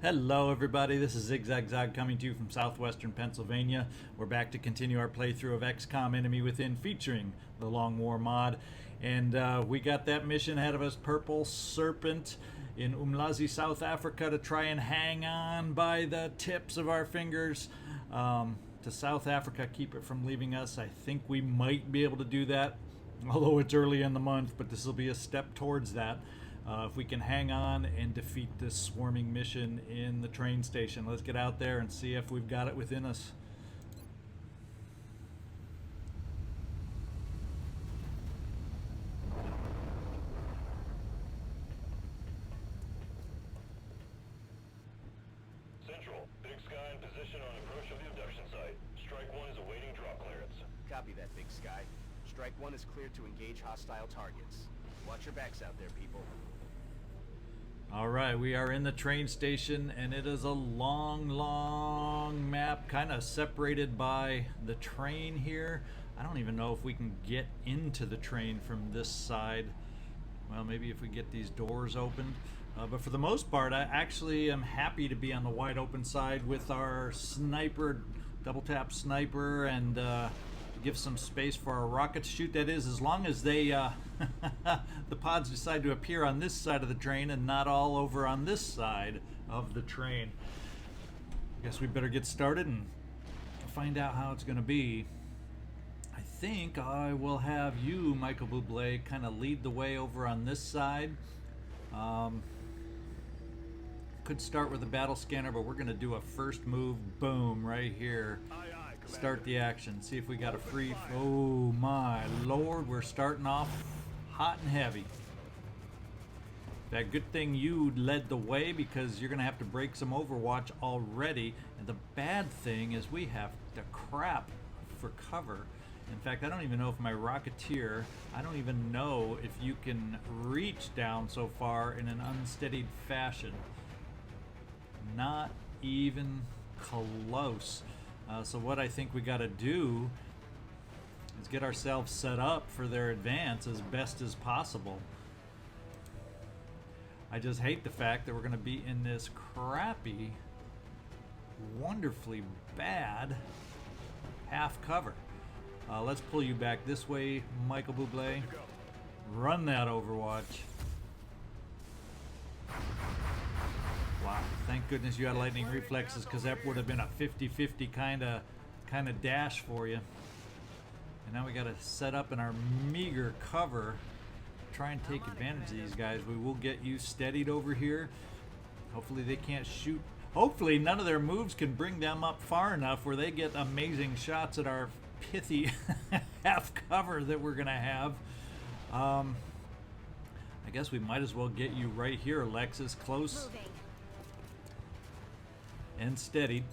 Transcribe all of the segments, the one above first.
Hello everybody, this is ZigZagZog coming to you from southwestern Pennsylvania. We're back to continue our playthrough of XCom Enemy Within featuring the Long War mod. And we got that mission ahead of us, Purple Serpent in Umlazi, South Africa, to try and hang on by the tips of our fingers to South Africa, keep it from leaving us. I think we might be able to do that, although it's early in the month, but this will be a step towards that. If we can hang on and defeat this swarming mission in the train station. Let's get out there and see if we've got it within us. Central, Big Sky in position on approach of the abduction site. Strike 1 is awaiting drop clearance. Copy that, Big Sky. Strike 1 is cleared to engage hostile targets. Watch your backs out there, people. Alright, we are in the train station, and it is a long map, kind of separated by the train here. I don't even know if we can get into the train from this side. Well, maybe if we get these doors opened. But for the most part, I actually am happy to be on the wide open side with our sniper, double tap sniper, and give some space for our rocket to shoot. That is, as long as they the pods decide to appear on this side of the train and not all over on this side of the train. I guess we better get started and find out how it's going to be. I think I will have you, Michael Buble, kind of lead the way over on this side. Could start with a battle scanner, but we're going to do a first move, boom, right here. Start the action. See if we got a free. Oh my lord, we're starting off hot and heavy. That good thing you led the way, because you're gonna have to break some Overwatch already. And the bad thing is we have the crap for cover. In fact, I don't even know if my Rocketeer, I don't even know if you can reach down so far in an unsteadied fashion. Not even close. So what I think we got to do is get ourselves set up for their advance as best as possible. I just hate the fact that we're going to be in this crappy, wonderfully bad half cover. Let's pull you back this way, Michael Buble. Run that Overwatch. Wow, thank goodness you had lightning reflexes, because that would have been a 50-50 kind of dash for you. And now we got to set up in our meager cover, try and take advantage of these guys. We will get you steadied over here. Hopefully they can't shoot. Hopefully none of their moves can bring them up far enough where they get amazing shots at our pithy half cover that we're going to have. I guess we might as well get you right here, Alexis, close and steady.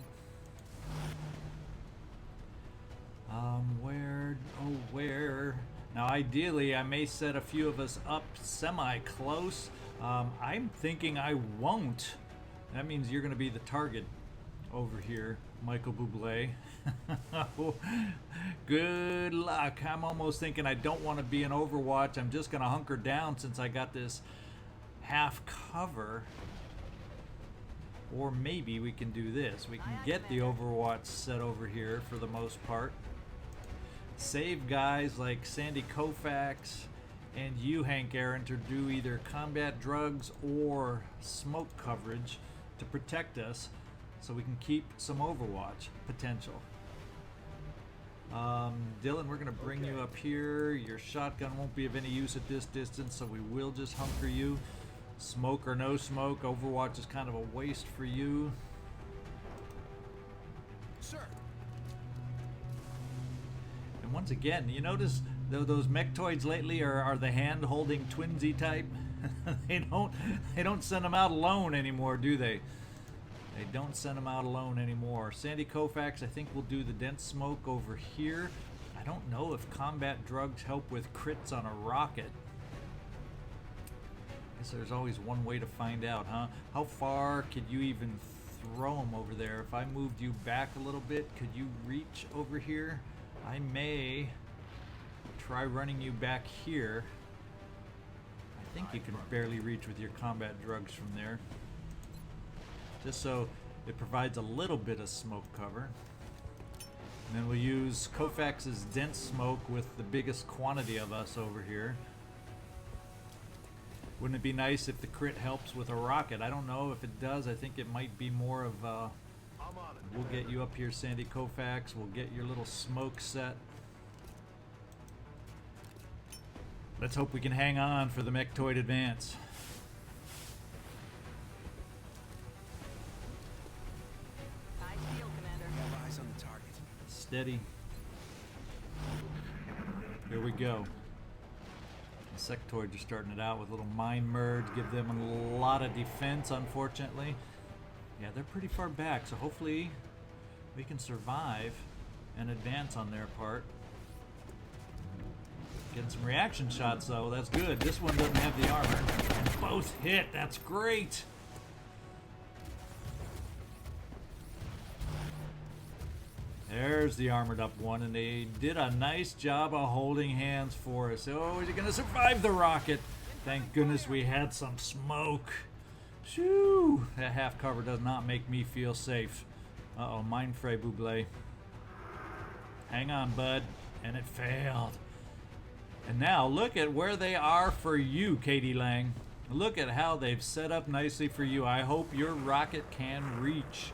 Where? Now, ideally, I may set a few of us up semi-close. I'm thinking I won't. That means you're going to be the target over here, Michael Buble. Good luck. I'm almost thinking I don't want to be in Overwatch. I'm just going to hunker down since I got this half cover. Or maybe we can do this. We can get the Overwatch set over here for the most part. Save guys like Sandy Koufax and you, Hank Aaron, to do either combat drugs or smoke coverage to protect us so we can keep some Overwatch potential. Dylan, we're going to bring you up here. Your shotgun won't be of any use at this distance, so we will just hunker you. Smoke or no smoke, Overwatch is kind of a waste for you. Sir. And once again, you notice those mechtoids lately are the hand-holding twinsy type. they don't send them out alone anymore, do they? They don't send them out alone anymore. Sandy Koufax, I think, will do the dense smoke over here. I don't know if combat drugs help with crits on a rocket. I guess there's always one way to find out, huh? How far could you even throw them over there. If I moved you back a little bit, could you reach over here? I may try running you back here. I think you can barely reach with your combat drugs from there. Just so it provides a little bit of smoke cover. And then we'll use Koufax's dense smoke with the biggest quantity of us over here. Wouldn't it be nice if the crit helps with a rocket? I don't know if it does. I think it might be more of we'll get you up here, Sandy Koufax. We'll get your little smoke set. Let's hope we can hang on for the Mechtoid advance. Eyes peeled, Commander. Have eyes on the target. Steady. Here we go. The sectoids are starting it out with a little mine merge. Give them a lot of defense, unfortunately. Yeah, they're pretty far back, so hopefully we can survive and advance on their part. Getting some reaction shots, though. That's good. This one doesn't have the armor. And both hit. That's great. There's the armored up one, and they did a nice job of holding hands for us. Oh, is he going to survive the rocket? Thank goodness we had some smoke. Shoo! That half cover does not make me feel safe. Uh-oh, mine fray, Buble. Hang on, bud. And it failed. And now look at where they are for you, Katie Lang. Look at how they've set up nicely for you. I hope your rocket can reach.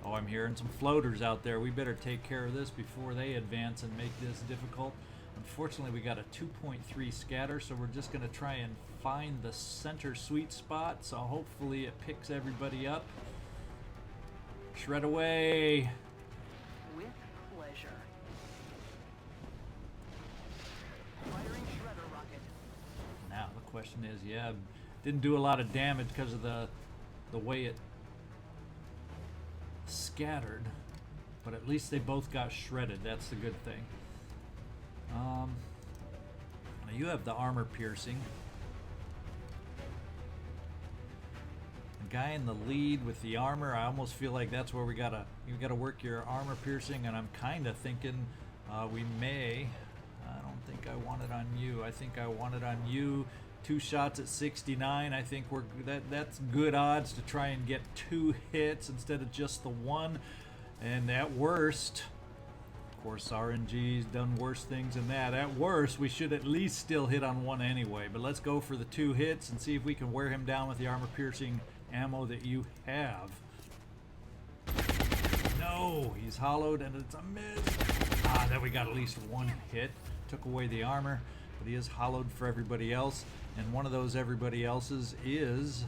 Oh, I'm hearing some floaters out there. We better take care of this before they advance and make this difficult. Unfortunately, we got a 2.3 scatter, so we're just going to try and find the center sweet spot. So hopefully it picks everybody up. Shred away. With pleasure. Firing shredder rocket. Now the question is, yeah, didn't do a lot of damage because of the way it scattered, but at least they both got shredded. That's the good thing. Now you have the armor piercing. The guy in the lead with the armor, I almost feel like that's where you gotta work your armor piercing, and I'm kind of thinking we may. I don't think I want it on you. I think I want it on you. 2 shots at 69. I think that's good odds to try and get 2 hits instead of just the 1. And at worst, of course, RNG's done worse things than that. At worst, we should at least still hit on 1 anyway. But let's go for the 2 hits and see if we can wear him down with the armor-piercing ammo that you have. No, he's hollowed and it's a miss. Ah, then we got at least 1 hit. Took away the armor, but he is hollowed for everybody else. And one of those everybody else's is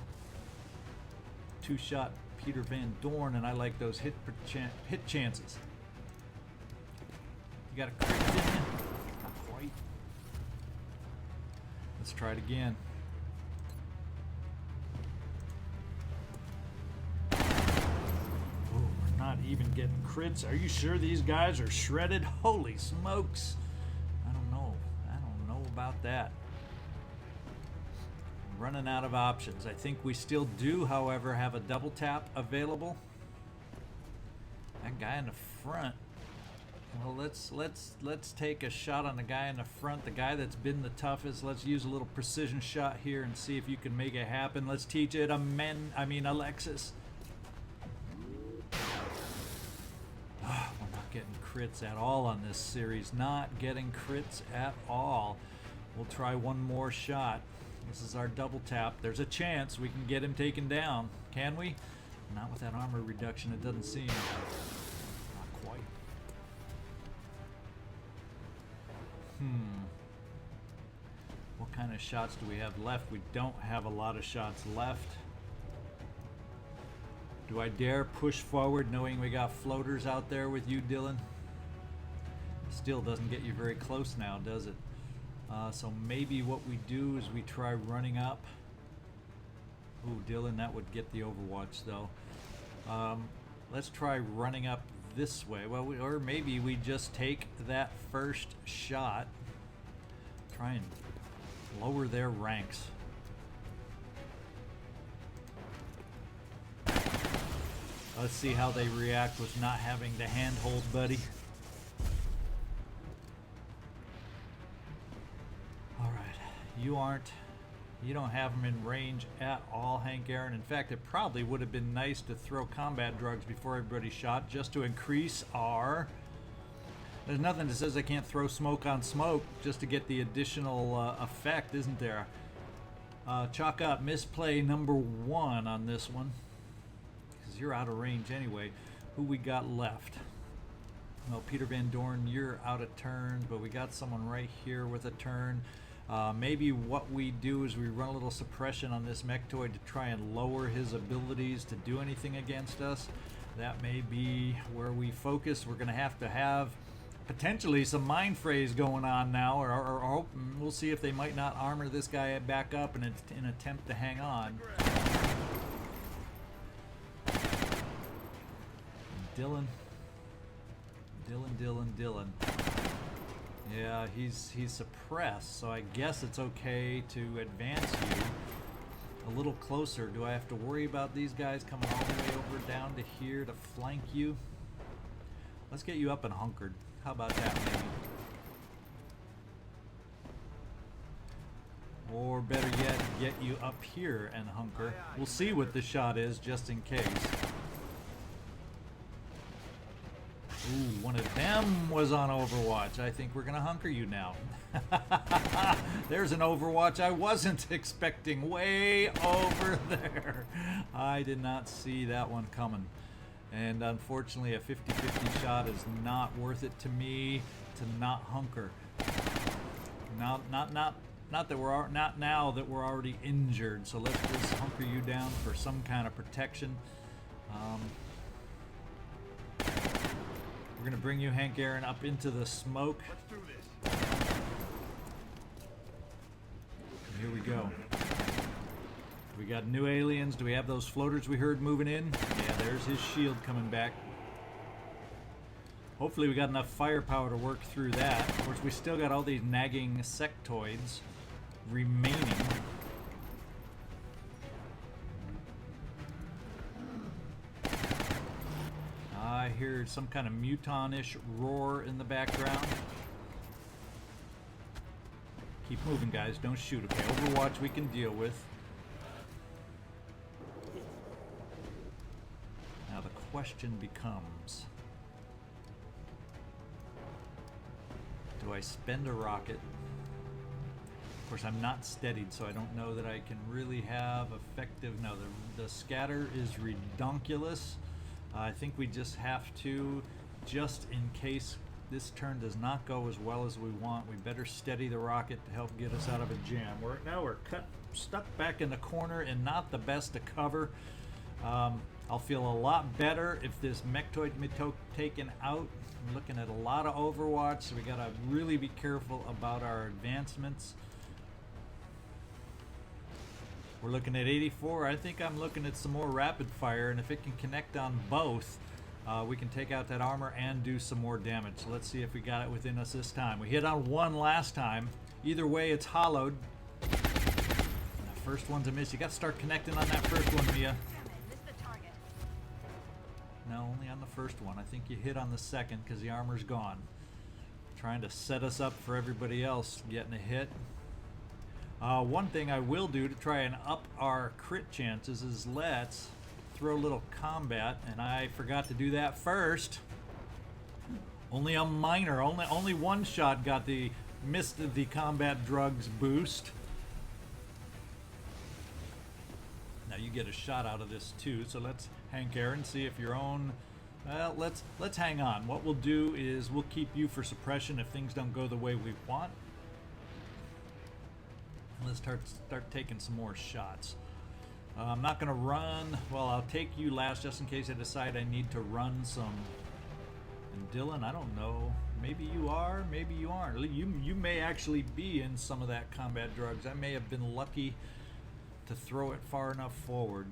2-shot Peter Van Doorn, and I like those hit chances. You got a crit, didn't you? Not quite. Let's try it again. Oh, we're not even getting crits. Are you sure these guys are shredded? Holy smokes. I don't know about that. Running out of options. I think we still do, however, have a double tap available. That guy in the front. Well, let's take a shot on the guy in the front, the guy that's been the toughest. Let's use a little precision shot here and see if you can make it happen. Let's teach it Alexis. We're not getting crits at all on this series. Not getting crits at all. We'll try one more shot. This is our double tap. There's a chance we can get him taken down. Can we? Not with that armor reduction, it doesn't seem. Not quite. What kind of shots do we have left? We don't have a lot of shots left. Do I dare push forward knowing we got floaters out there with you, Dylan? Still doesn't get you very close now, does it? So maybe what we do is we try running up. Ooh, Dylan, that would get the Overwatch though. Let's try running up this way. Well, or maybe we just take that first shot. Try and lower their ranks. Let's see how they react with not having the handhold, buddy. Alright, you don't have them in range at all, Hank Aaron. In fact, it probably would have been nice to throw combat drugs before everybody shot, just to increase our... There's nothing that says I can't throw smoke on smoke just to get the additional effect, isn't there? Chalk up misplay number 1 on this one, because you're out of range anyway. Who we got left? Well, Peter Van Doorn, you're out of turns, but we got someone right here with a turn. Maybe what we do is we run a little suppression on this Mechtoid to try and lower his abilities to do anything against us. That may be where we focus. We're going to have potentially some mind phrase going on now, or we'll see if they might not armor this guy back up in an attempt to hang on. Dylan. Yeah, he's suppressed, so I guess it's okay to advance you a little closer. Do I have to worry about these guys coming all the way over down to here to flank you? Let's get you up and hunkered. How about that, maybe? Or better yet, get you up here and hunker. We'll see what the shot is, just in case. Ooh, one of them was on Overwatch. I think we're gonna hunker you now. There's an Overwatch I wasn't expecting. Way over there. I did not see that one coming. And unfortunately, a 50-50 shot is not worth it to me to not hunker. Not now that we're already injured. So let's just hunker you down for some kind of protection. We're gonna bring you, Hank Aaron, up into the smoke. Let's do this. Here we go. We got new aliens. Do we have those floaters we heard moving in? Yeah, there's his shield coming back. Hopefully we got enough firepower to work through that. Of course, we still got all these nagging sectoids remaining. I hear some kind of muton-ish roar in the background. Keep moving, guys. Don't shoot, okay? Overwatch we can deal with. Now the question becomes, do I spend a rocket? Of course, I'm not steadied, so I don't know that I can really have effective... No, the scatter is redonkulous. I think we just have to, just in case this turn does not go as well as we want, we better steady the rocket to help get us out of a jam. Now we're stuck back in the corner and not the best to cover. I'll feel a lot better if this Mechtoid can be taken out. I'm looking at a lot of Overwatch, so we gotta really be careful about our advancements. We're looking at 84. I think I'm looking at some more rapid fire, and if it can connect on both, we can take out that armor and do some more damage. So let's see if we got it within us this time. We hit on one last time. Either way, it's hollowed. And the first one's a miss. You got to start connecting on that first one, Mia. No, only on the first one. I think you hit on the second because the armor's gone. Trying to set us up for everybody else getting a hit. One thing I will do to try and up our crit chances is let's throw a little combat, and I forgot to do that first. Only a minor, only one shot missed the combat drugs boost. Now you get a shot out of this too, so let's, Hank Aaron, see if your own... Well, let's hang on. What we'll do is we'll keep you for suppression if things don't go the way we want. Let's start taking some more shots. I'm not going to run. Well, I'll take you last just in case I decide I need to run some. And Dylan, I don't know. Maybe you are, maybe you aren't. You may actually be in some of that combat drugs. I may have been lucky to throw it far enough forward.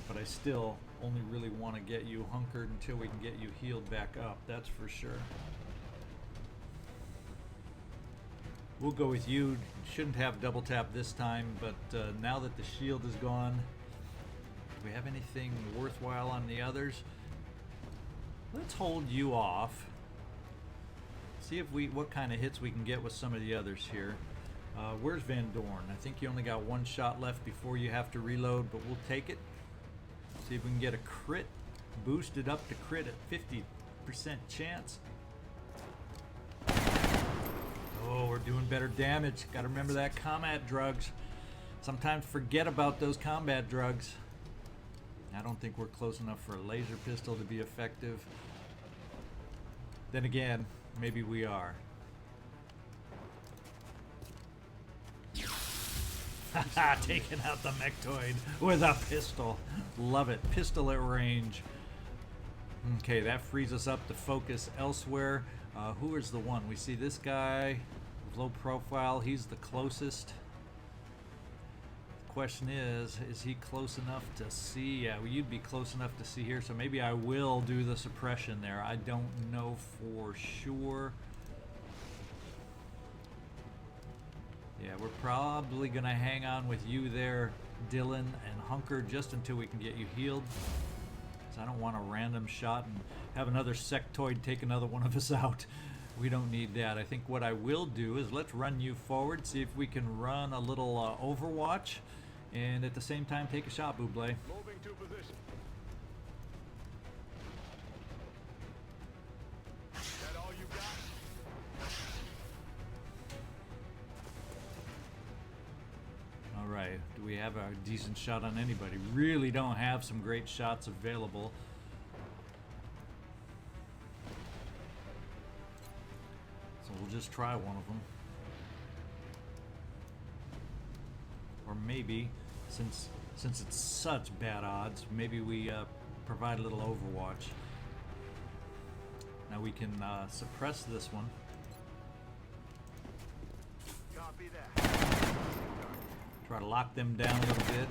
But I still only really want to get you hunkered until we can get you healed back up. That's for sure. We'll go with you. Shouldn't have double tap this time, but now that the shield is gone, we have anything worthwhile on the others. Let's hold you off. See if what kind of hits we can get with some of the others here. Where's Van Doorn? I think you only got one shot left before you have to reload, but we'll take it. See if we can get a crit. Boosted up to crit at 50% chance. Oh, we're doing better damage. Gotta remember that combat drugs. Sometimes forget about those combat drugs. I don't think we're close enough for a laser pistol to be effective. Then again, maybe we are. Haha, taking out the mechtoid with a pistol. Love it. Pistol at range. Okay, that frees us up to focus elsewhere. Who is the one? We see this guy, low profile. He's the closest. The question is he close enough to see? Yeah, well, you'd be close enough to see here, so maybe I will do the suppression there. I don't know for sure. Yeah, we're probably gonna hang on with you there, Dylan, and hunker just until we can get you healed. So I don't want a random shot and have another sectoid take another one of us out. We don't need that. I think what I will do is let's run you forward, see if we can run a little overwatch, and at the same time take a shot, Buble. Moving to position. That all you got? Alright, do we have a decent shot on anybody? Really don't have some great shots available. So we'll just try one of them. Or maybe, since it's such bad odds, maybe we provide a little overwatch. Now we can suppress this one. Copy that. Try to lock them down a little bit.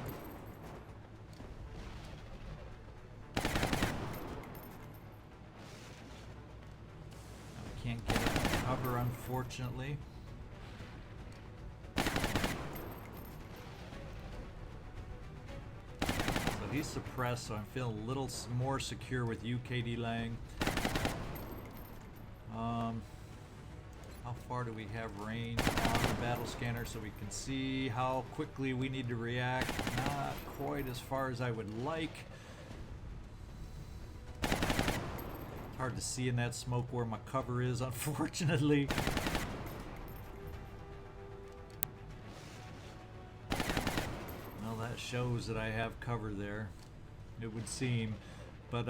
Now we can't get up to cover, unfortunately. So he's suppressed, so I'm feeling a little more secure with you, KD Lang. How far do we have range on the battle scanner so we can see how quickly we need to react? Not quite as far as I would like. It's hard to see in that smoke where my cover is, unfortunately. Well, that shows that I have cover there, it would seem. But,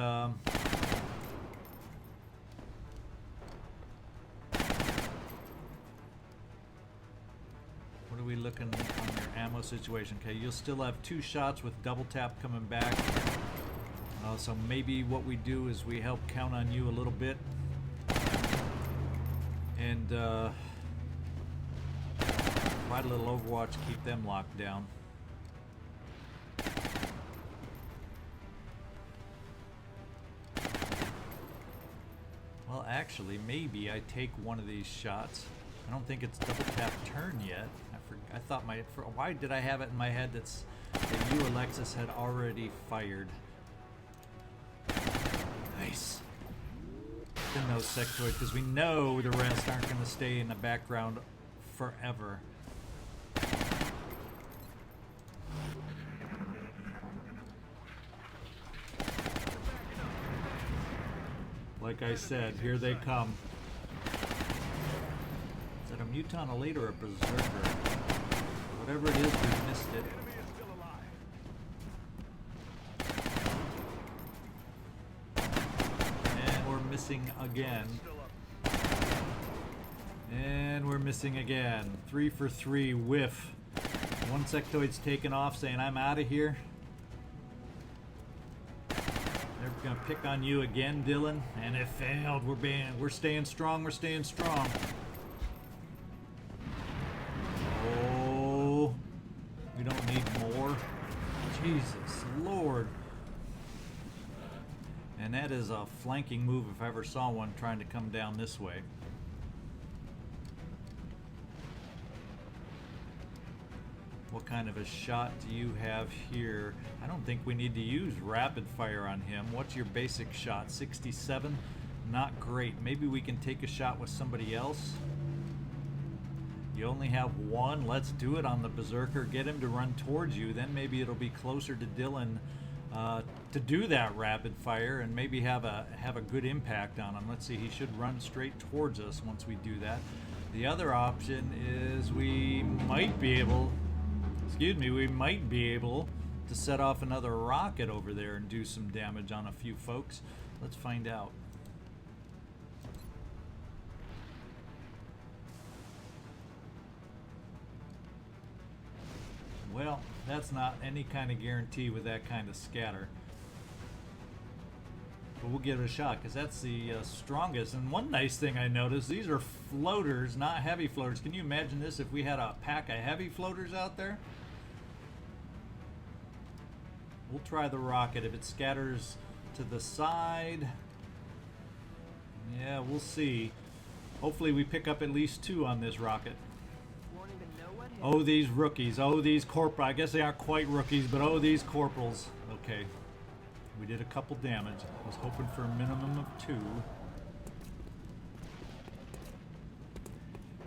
what are we looking on your ammo situation? Okay, you'll still have 2 shots with double tap coming back. So maybe what we do is we help count on you a little bit. And provide a little overwatch, keep them locked down. Well, actually, maybe I take one of these shots. I don't think it's double tap turn yet. I thought why did I have it in my head that you, Alexis, had already fired? Nice. In those sectoids, because we know the rest aren't going to stay in the background forever. Like I said, here they come. Is that a muton, a late, or a berserker? Whatever it is, we missed it. Enemy is still alive. And we're missing again. And we're missing again. 3 for 3, whiff. One sectoid's taken off saying, I'm out of here. They're gonna pick on you again, Dylan. And it failed. We're staying strong, we're staying strong. Oh, we don't need more. Jesus Lord. And that is a flanking move if I ever saw one, trying to come down this way. What kind of a shot do you have here? I don't think we need to use rapid fire on him. What's your basic shot? 67? Not great. Maybe we can take a shot with somebody else. You only have one. Let's do it on the Berserker. Get him to run towards you. Then maybe it'll be closer to Dylan to do that rapid fire and maybe have a good impact on him. Let's see. He should run straight towards us once we do that. The other option is we might be able to set off another rocket over there and do some damage on a few folks. Let's find out. Well, that's not any kind of guarantee with that kind of scatter. But we'll give it a shot because that's the strongest. And one nice thing I noticed, these are floaters, not heavy floaters. Can you imagine this if we had a pack of heavy floaters out there? We'll try the rocket. If it scatters to the side, yeah, we'll see. Hopefully we pick up at least 2 on this rocket. Won't even know what hit. Oh, these rookies. Oh, these corporals. I guess they aren't quite rookies, but oh, these corporals. Okay. We did a couple damage. I was hoping for a minimum of 2.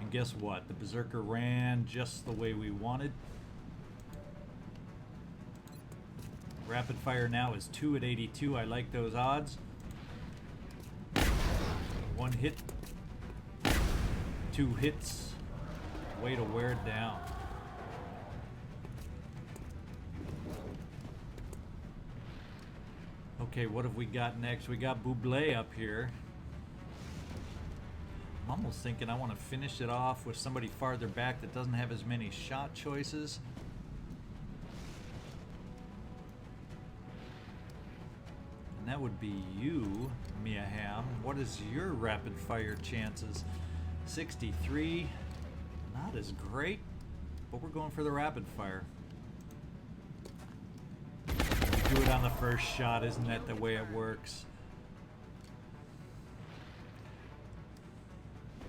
And guess what? The Berserker ran just the way we wanted. Rapid fire now is 2 at 82. I like those odds. 1 hit. 2 hits. Way to wear it down. Okay, what have we got next? We got Buble up here. I'm almost thinking I want to finish it off with somebody farther back that doesn't have as many shot choices. And that would be you, Hamm. What is your rapid fire chances? 63. Not as great, but we're going for the rapid fire. We do it on the first shot, isn't that the way it works?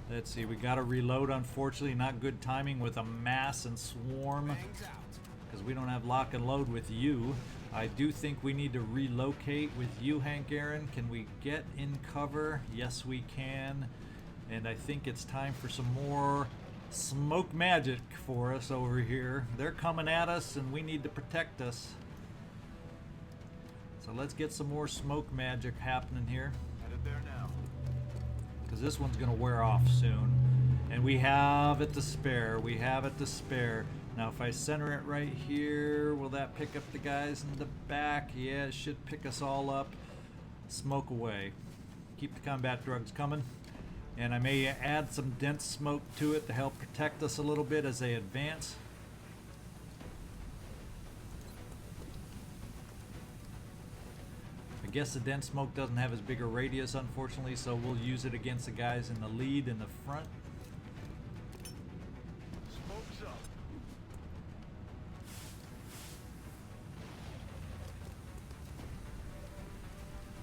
Let's see, we gotta reload, unfortunately. Not good timing with a mass and swarm, because we don't have lock and load with you. I do think we need to relocate with you, Hank Aaron. Can we get in cover? Yes, we can. And I think it's time for some more smoke magic for us over here. They're coming at us and we need to protect us. So let's get some more smoke magic happening here. Headed there now. Because this one's going to wear off soon. And we have it to spare. We have it to spare. Now if I center it right here, will that pick up the guys in the back? Yeah, it should pick us all up. Smoke away. Keep the combat drugs coming. And I may add some dense smoke to it to help protect us a little bit as they advance. I guess the dense smoke doesn't have as big a radius, unfortunately, so we'll use it against the guys in the lead in the front. Smoke's up.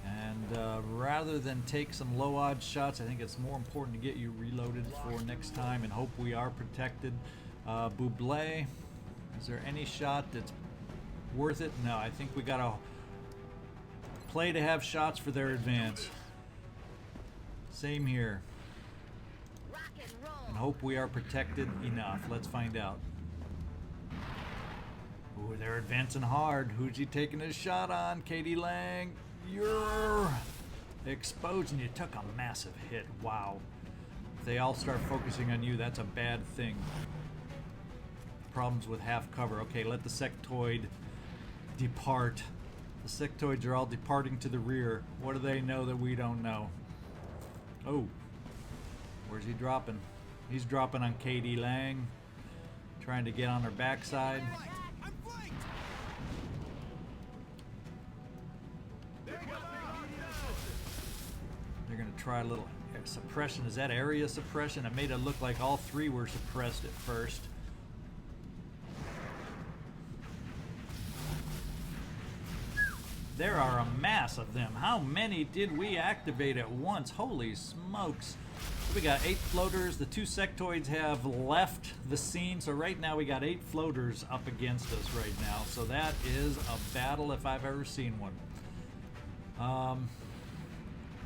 And rather than take some low odds shots, I think it's more important to get you reloaded for next time and hope we are protected. Buble, is there any shot that's worth it? No, I think we gotta play to have shots for their advance. Same here. Rock and roll. And hope we are protected enough. Let's find out. Ooh, they're advancing hard. Who's he taking his shot on? Katie Lang. You're exposed and you took a massive hit. Wow. If they all start focusing on you, that's a bad thing. Problems with half cover. Okay, let the sectoid depart. The sectoids are all departing to the rear. What do they know that we don't know? Oh. Where's he dropping? He's dropping on Katie Lang. Trying to get on her backside. I'm flanked. They're going to try a little suppression. Is that area suppression? It made it look like all 3 were suppressed at first. There are a mass of them. How many did we activate at once? Holy smokes. We got 8 floaters. The 2 sectoids have left the scene. So right now we got 8 floaters up against us right now. So that is a battle if I've ever seen one.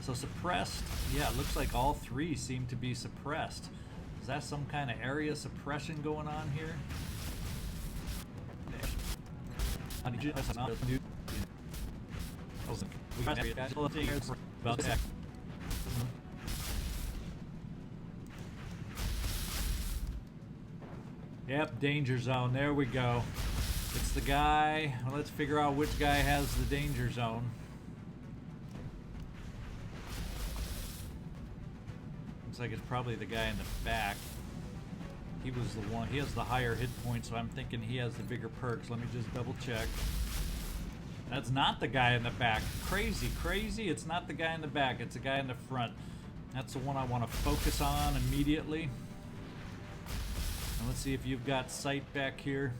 So suppressed. Yeah, it looks like all 3 seem to be suppressed. Is that some kind of area suppression going on here? Yep, danger zone. There we go. It's the guy. Well, let's figure out which guy has the danger zone. Looks like it's probably the guy in the back. He was the one. He has the higher hit point, so I'm thinking he has the bigger perks. Let me just double check. That's not the guy in the back. Crazy, crazy. It's not the guy in the back. It's the guy in the front. That's the one I want to focus on immediately. And let's see if you've got sight back here.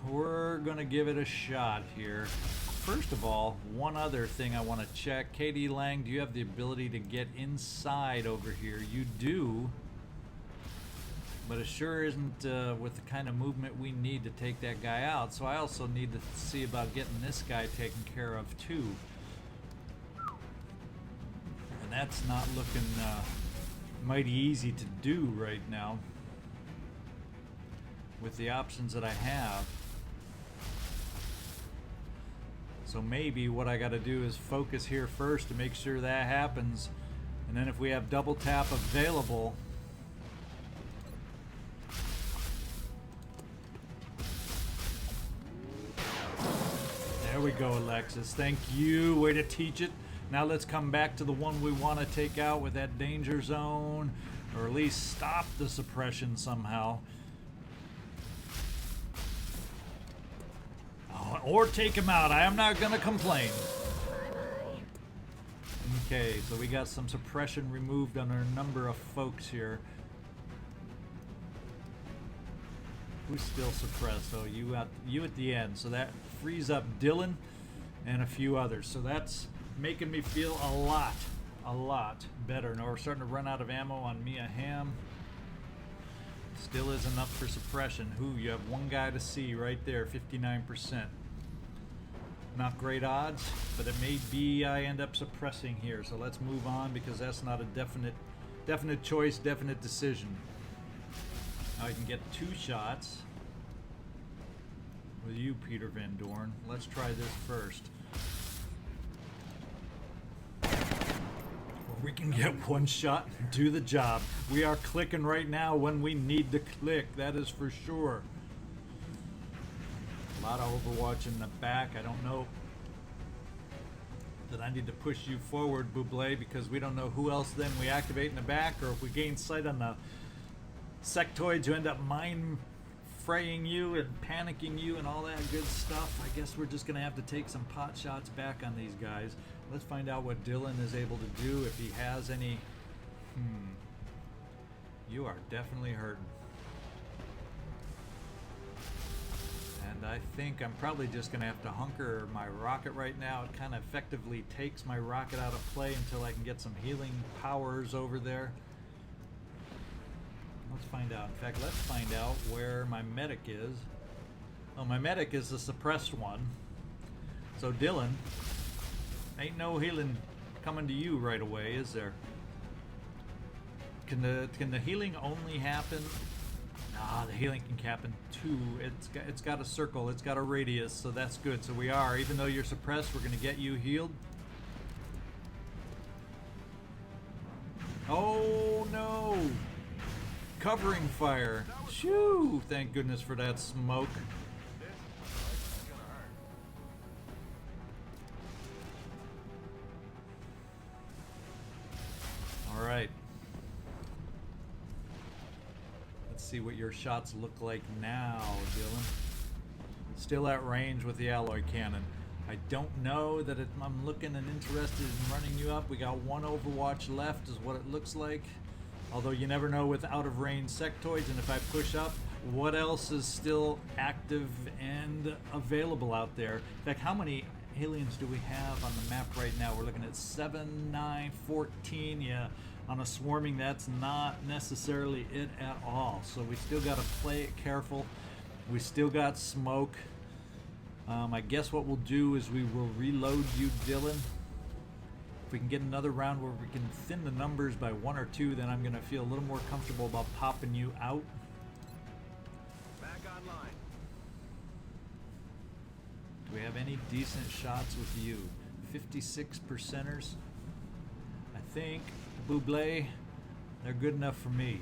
We're gonna give it a shot here. First of all, one other thing I want to check. KD Lang, do you have the ability to get inside over here? You do, but it sure isn't with the kind of movement we need to take that guy out. So I also need to see about getting this guy taken care of too. And that's not looking mighty easy to do right now with the options that I have. So maybe what I got to do is focus here first to make sure that happens, and then if we have double tap available, there we go, Alexis. Thank you. Way to teach it. Now let's come back to the one we want to take out with that danger zone, or at least stop the suppression somehow. Or take him out. I am not going to complain. Okay, so we got some suppression removed on a number of folks here. Who's still suppressed? Oh, you at the end. So that frees up Dylan and a few others. So that's making me feel a lot better. Now we're starting to run out of ammo on me, Hamm. Still isn't up for suppression. Who? You have one guy to see right there, 59%. Not great odds, but it may be I end up suppressing here. So let's move on, because that's not a definite choice, definite decision. Now I can get 2 shots with you, Peter Van Doorn. Let's try this first. We can get 1 shot and do the job. We are clicking right now when we need to click, that is for sure. A lot of Overwatch in the back. I don't know that I need to push you forward, Buble, because we don't know who else then we activate in the back, or if we gain sight on the sectoids who end up mind fraying you and panicking you and all that good stuff. I guess we're just going to have to take some pot shots back on these guys. Let's find out what Dylan is able to do, if he has any. You are definitely hurting. And I think I'm probably just going to have to hunker my rocket right now. It kind of effectively takes my rocket out of play until I can get some healing powers over there. Let's find out. In fact, let's find out where my medic is. Oh, my medic is the suppressed one. So Dylan, ain't no healing coming to you right away, is there? Can the healing only happen? Nah, the healing can happen too. It's got a circle, it's got a radius, so that's good. So we are, even though you're suppressed, we're gonna get you healed. Oh no! Covering fire. Shoo! Thank goodness for that smoke. All right. Let's see what your shots look like now, Dylan. Still at range with the alloy cannon. I don't know that I'm looking and interested in running you up. We got 1 Overwatch left is what it looks like. Although you never know with out of range sectoids, and if I push up, what else is still active and available out there? In fact, how many aliens do we have on the map right now? We're looking at 7, 9, 14. Yeah, on a swarming, that's not necessarily it at all. So we still got to play it careful. We still got smoke. I guess what we'll do is we will reload you, Dylan. If we can get another round where we can thin the numbers by 1 or 2, then I'm going to feel a little more comfortable about popping you out. Back online. Do we have any decent shots with you? 56 percenters. I think Buble, they're good enough for me.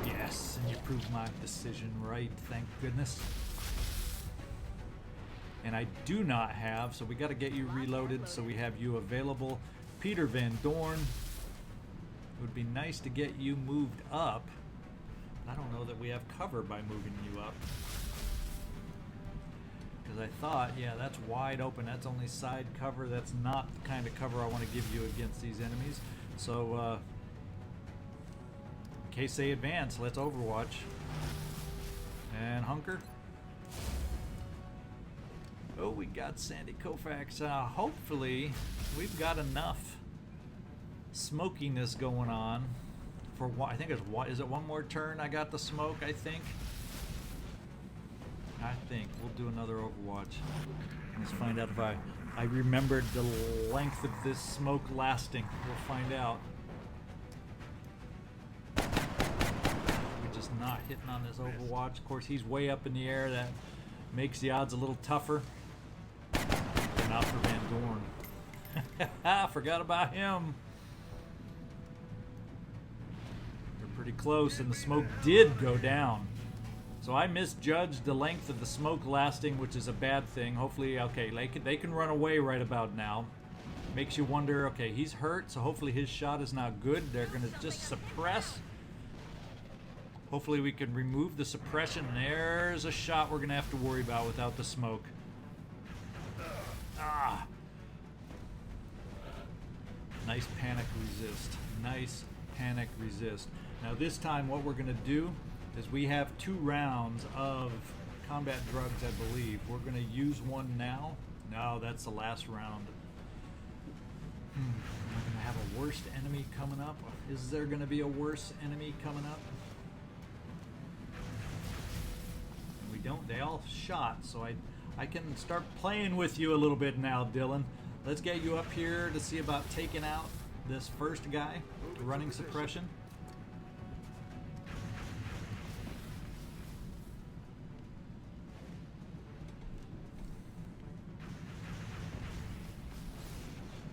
Yes, and you proved my decision right, thank goodness. And I do not have, so we got to get you reloaded so we have you available. Peter Van Doorn. It would be nice to get you moved up. I don't know that we have cover by moving you up. Because I thought, yeah, that's wide open. That's only side cover. That's not the kind of cover I want to give you against these enemies. So, in case they advance, let's overwatch. And hunker. Oh, we got Sandy Koufax. Hopefully, we've got enough smokiness going on for one. I think it's one. Is it one more turn? I got the smoke. I think we'll do another Overwatch. Let's find out if I remembered the length of this smoke lasting. We'll find out. We're just not hitting on this Overwatch. Of course, he's way up in the air. That makes the odds a little tougher. Not for Van Doorn. Forgot about him. They're pretty close, and the smoke did go down. So I misjudged the length of the smoke lasting, which is a bad thing. Hopefully, okay, they can run away right about now. Makes you wonder, okay, he's hurt, so hopefully his shot is not good. They're going to just suppress. Hopefully we can remove the suppression. There's a shot we're going to have to worry about without the smoke. Ah. Nice panic resist. Nice panic resist. Now this time what we're going to do is we have 2 rounds of combat drugs, I believe. We're going to use one now. No, that's the last round. Am I going to have a worst enemy coming up? Is there going to be a worse enemy coming up? We don't. They all shot, so I can start playing with you a little bit now, Dylan. Let's get you up here to see about taking out this first guy, running suppression.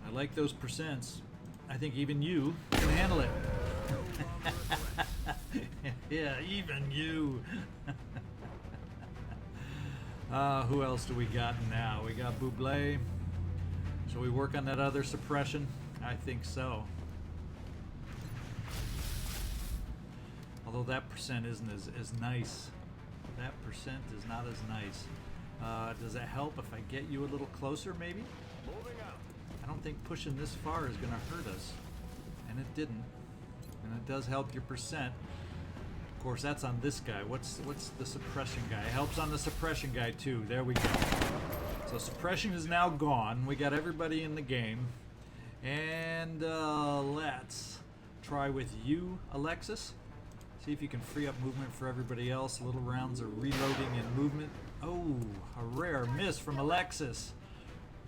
I like those percents. I think even you can handle it. Yeah, even you. Who else do we got now? We got Buble. Shall we work on that other suppression? I think so. Although that percent isn't as nice. That percent is not as nice. Does it help if I get you a little closer, maybe? Moving out. I don't think pushing this far is going to hurt us. And it didn't. And it does help your percent. Of course, that's on this guy. What's the suppression guy? It helps on the suppression guy too. There we go. So suppression is now gone. We got everybody in the game. And let's try with you, Alexis. See if you can free up movement for everybody else. Little rounds of reloading and movement. Oh, a rare miss from Alexis.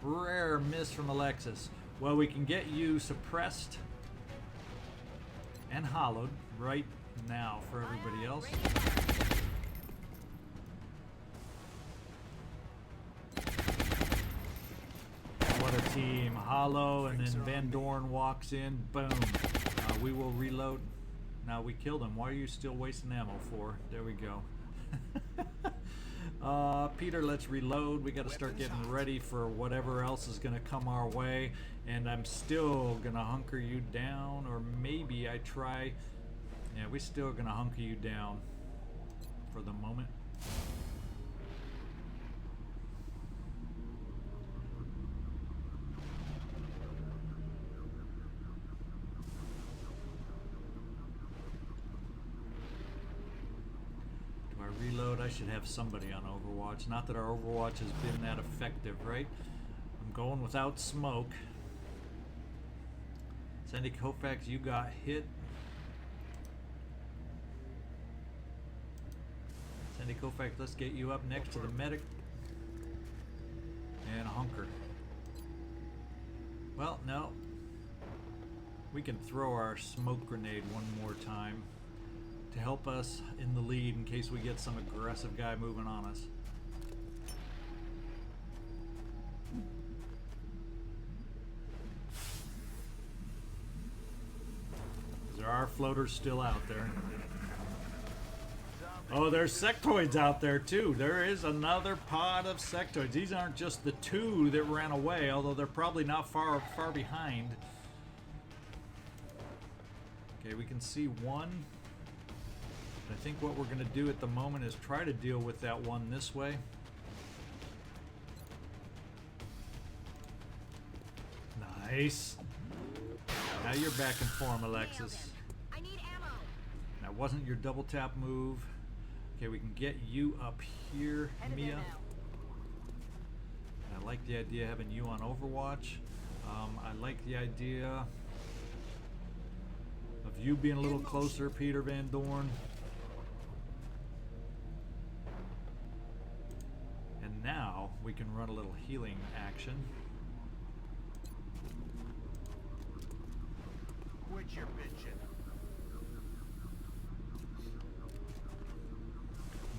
Rare miss from Alexis. Well, we can get you suppressed and hollowed right now for everybody else. What a team. Hollow, and then Van Doorn walks in. Boom. We will reload. Now we killed him. Why are you still wasting ammo for? There we go. Peter, let's reload. We got to start getting ready for whatever else is going to come our way. And I'm still going to hunker you down, or maybe I try. Yeah, we're still going to hunker you down for the moment. reload. I should have somebody on Overwatch. Not that our Overwatch has been that effective, right? I'm going without smoke. Sandy Koufax, you got hit. Sandy Koufax, let's get you up next to the medic. And a hunker. Well, no. We can throw our smoke grenade one more time to help us in the lead in case we get some aggressive guy moving on us. There are floaters still out there. Oh, there's sectoids out there too. There is another pod of sectoids. These aren't just the two that ran away, although they're probably not far behind. Okay, we can see one. I think what we're going to do at the moment is try to deal with that one this way. Nice. Now you're back in form, Alexis. I need ammo. That wasn't your double tap move. Okay, we can get you up here, Headed Mia. there now. I like the idea of having you on Overwatch. I like the idea of you being a little closer, Peter Van Doorn. And now we can run a little healing action. Quit your bitching.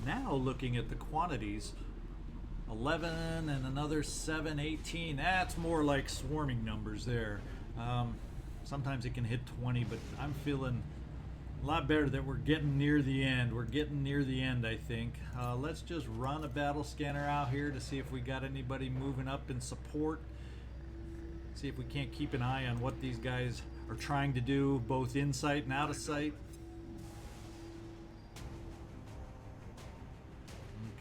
Now looking at the quantities, 11 and another 7, 18. That's more like swarming numbers there. Sometimes it can hit 20, but I'm feeling a lot better that we're getting near the end. We're getting near the end, I think. Let's just run a battle scanner out here to see if we got anybody moving up in support. See if we can't keep an eye on what these guys are trying to do, both in sight and out of sight.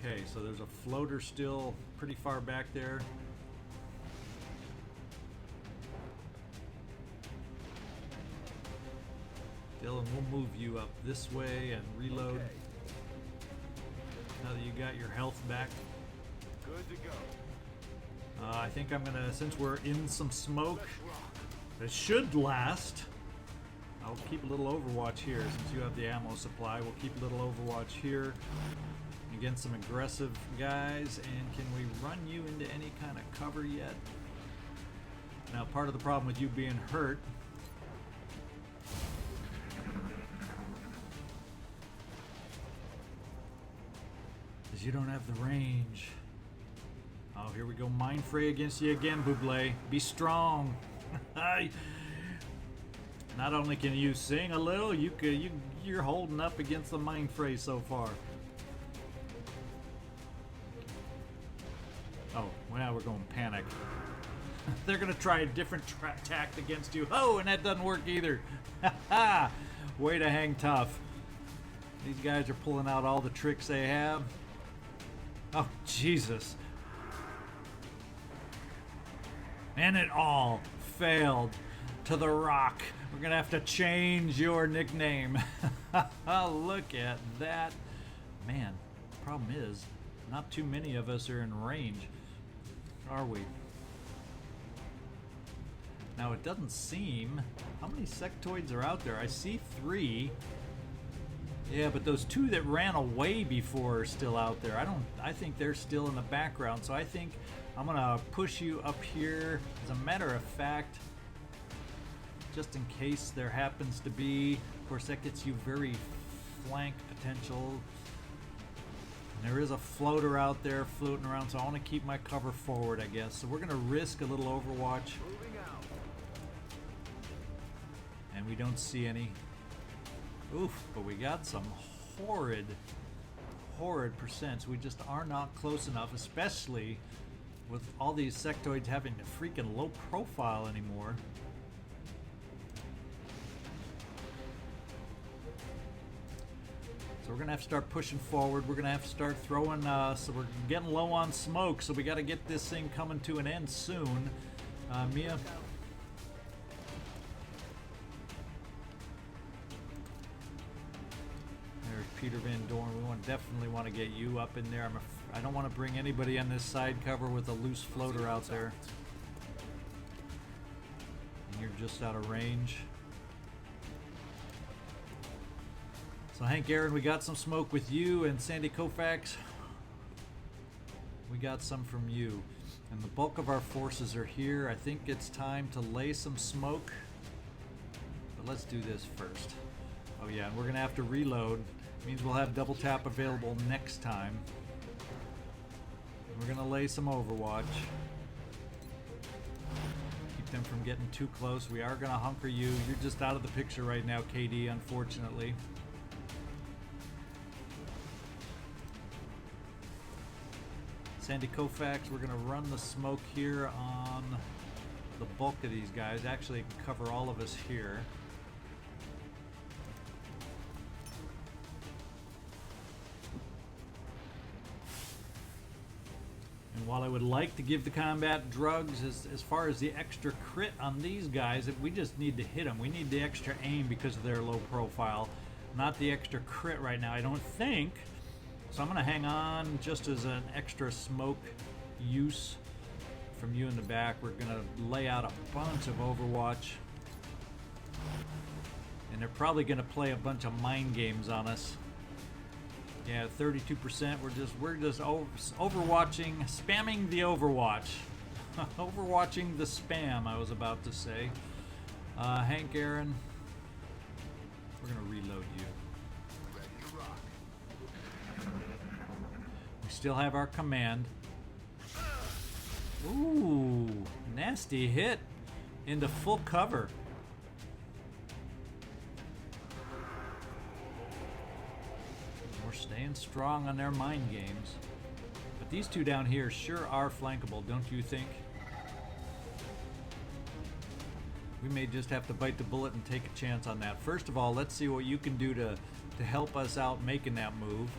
Okay, so there's a floater still pretty far back there. Dylan, we'll move you up this way and reload. Okay. Now that you got your health back. Good to go. I think I'm gonna, since we're in some smoke, Let's rock. it should last. I'll keep a little Overwatch here since you have the ammo supply. We'll keep a little Overwatch here against some aggressive guys. And can we run you into any kind of cover yet? Now, part of the problem with you being hurt is you don't have the range. Oh, here we go. Mind Fray against you again, Buble. Be strong. Not only can you sing a little, you're holding up against the Mind Fray so far. Oh, well, we're going panic. They're going to try a different tact against you. Oh, and that doesn't work either. Way to hang tough. These guys are pulling out all the tricks they have. Oh, Jesus. And it all failed to the rock. We're going to have to change your nickname. Look at that. Man, the problem is, not too many of us are in range, are we? Now, it doesn't seem... How many sectoids are out there? I see 3. Yeah, but those 2 that ran away before are still out there. I think they're still in the background, so I think I'm gonna push you up here. As a matter of fact, just in case there happens to be, of course that gets you very flank potential. And there is a floater out there floating around, so I want to keep my cover forward, I guess. So we're gonna risk a little Overwatch. Moving out. And we don't see any. Oof, but we got some horrid percents. We just are not close enough, especially with all these sectoids having a freaking low profile anymore. So we're gonna have to start pushing forward. We're gonna have to start throwing, so we're getting low on smoke, so we gotta get this thing coming to an end soon. Mia? They're Peter Van Doorn. We definitely want to get you up in there. I don't want to bring anybody on this side cover with a loose floater out there. And you're just out of range. So Hank Aaron, we got some smoke with you, and Sandy Koufax, we got some from you. And the bulk of our forces are here. I think it's time to lay some smoke. But let's do this first. Oh yeah, and we're gonna have to reload. It means we'll have double tap available next time. We're gonna lay some overwatch. Keep them from getting too close. We are gonna hunker you. You're just out of the picture right now, KD, unfortunately. Sandy Koufax, we're going to run the smoke here on the bulk of these guys. Actually, it can cover all of us here. And while I would like to give the combat drugs, as far as the extra crit on these guys, we just need to hit them. We need the extra aim because of their low profile, not the extra crit right now, I don't think. So I'm going to hang on just as an extra smoke use from you in the back. We're going to lay out a bunch of overwatch. And they're probably going to play a bunch of mind games on us. Yeah, 32%. We're just overwatching, spamming the overwatch. Overwatching the spam, I was about to say. Hank Aaron, we're going to reload you. Still have our command. Ooh, nasty hit into full cover. We're staying strong on their mind games. But these two down here sure are flankable, don't you think? We may just have to bite the bullet and take a chance on that. First of all, let's see what you can do to help us out making that move.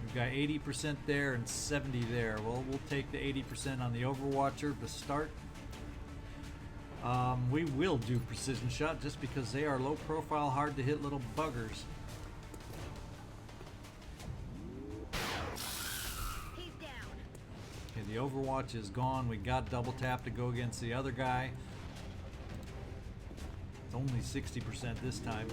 We've got 80% there and 70 there. Well, we'll take the 80% on the Overwatcher to start. We will do precision shot just because they are low profile, hard to hit little buggers. He's down. Okay, the Overwatch is gone. We got double tap to go against the other guy. It's only 60% this time.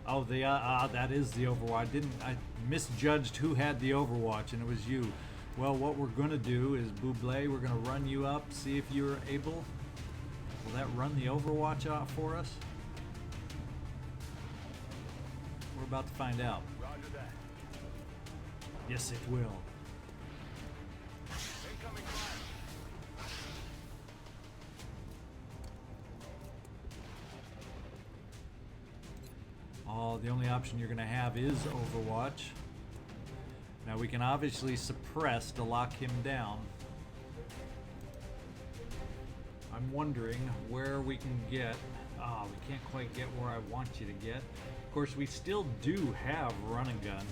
Oh, that is the Overwatch. I misjudged who had the Overwatch, and it was you. Well, what we're gonna do is Buble, we're gonna run you up, see if you're able. Will that run the Overwatch out for us? We're about to find out. Roger that. Yes, it will. Incoming fire. Oh, the only option you're going to have is Overwatch. Now we can obviously suppress to lock him down. I'm wondering where we can get... Oh, we can't quite get where I want you to get. Of course, we still do have run and gun.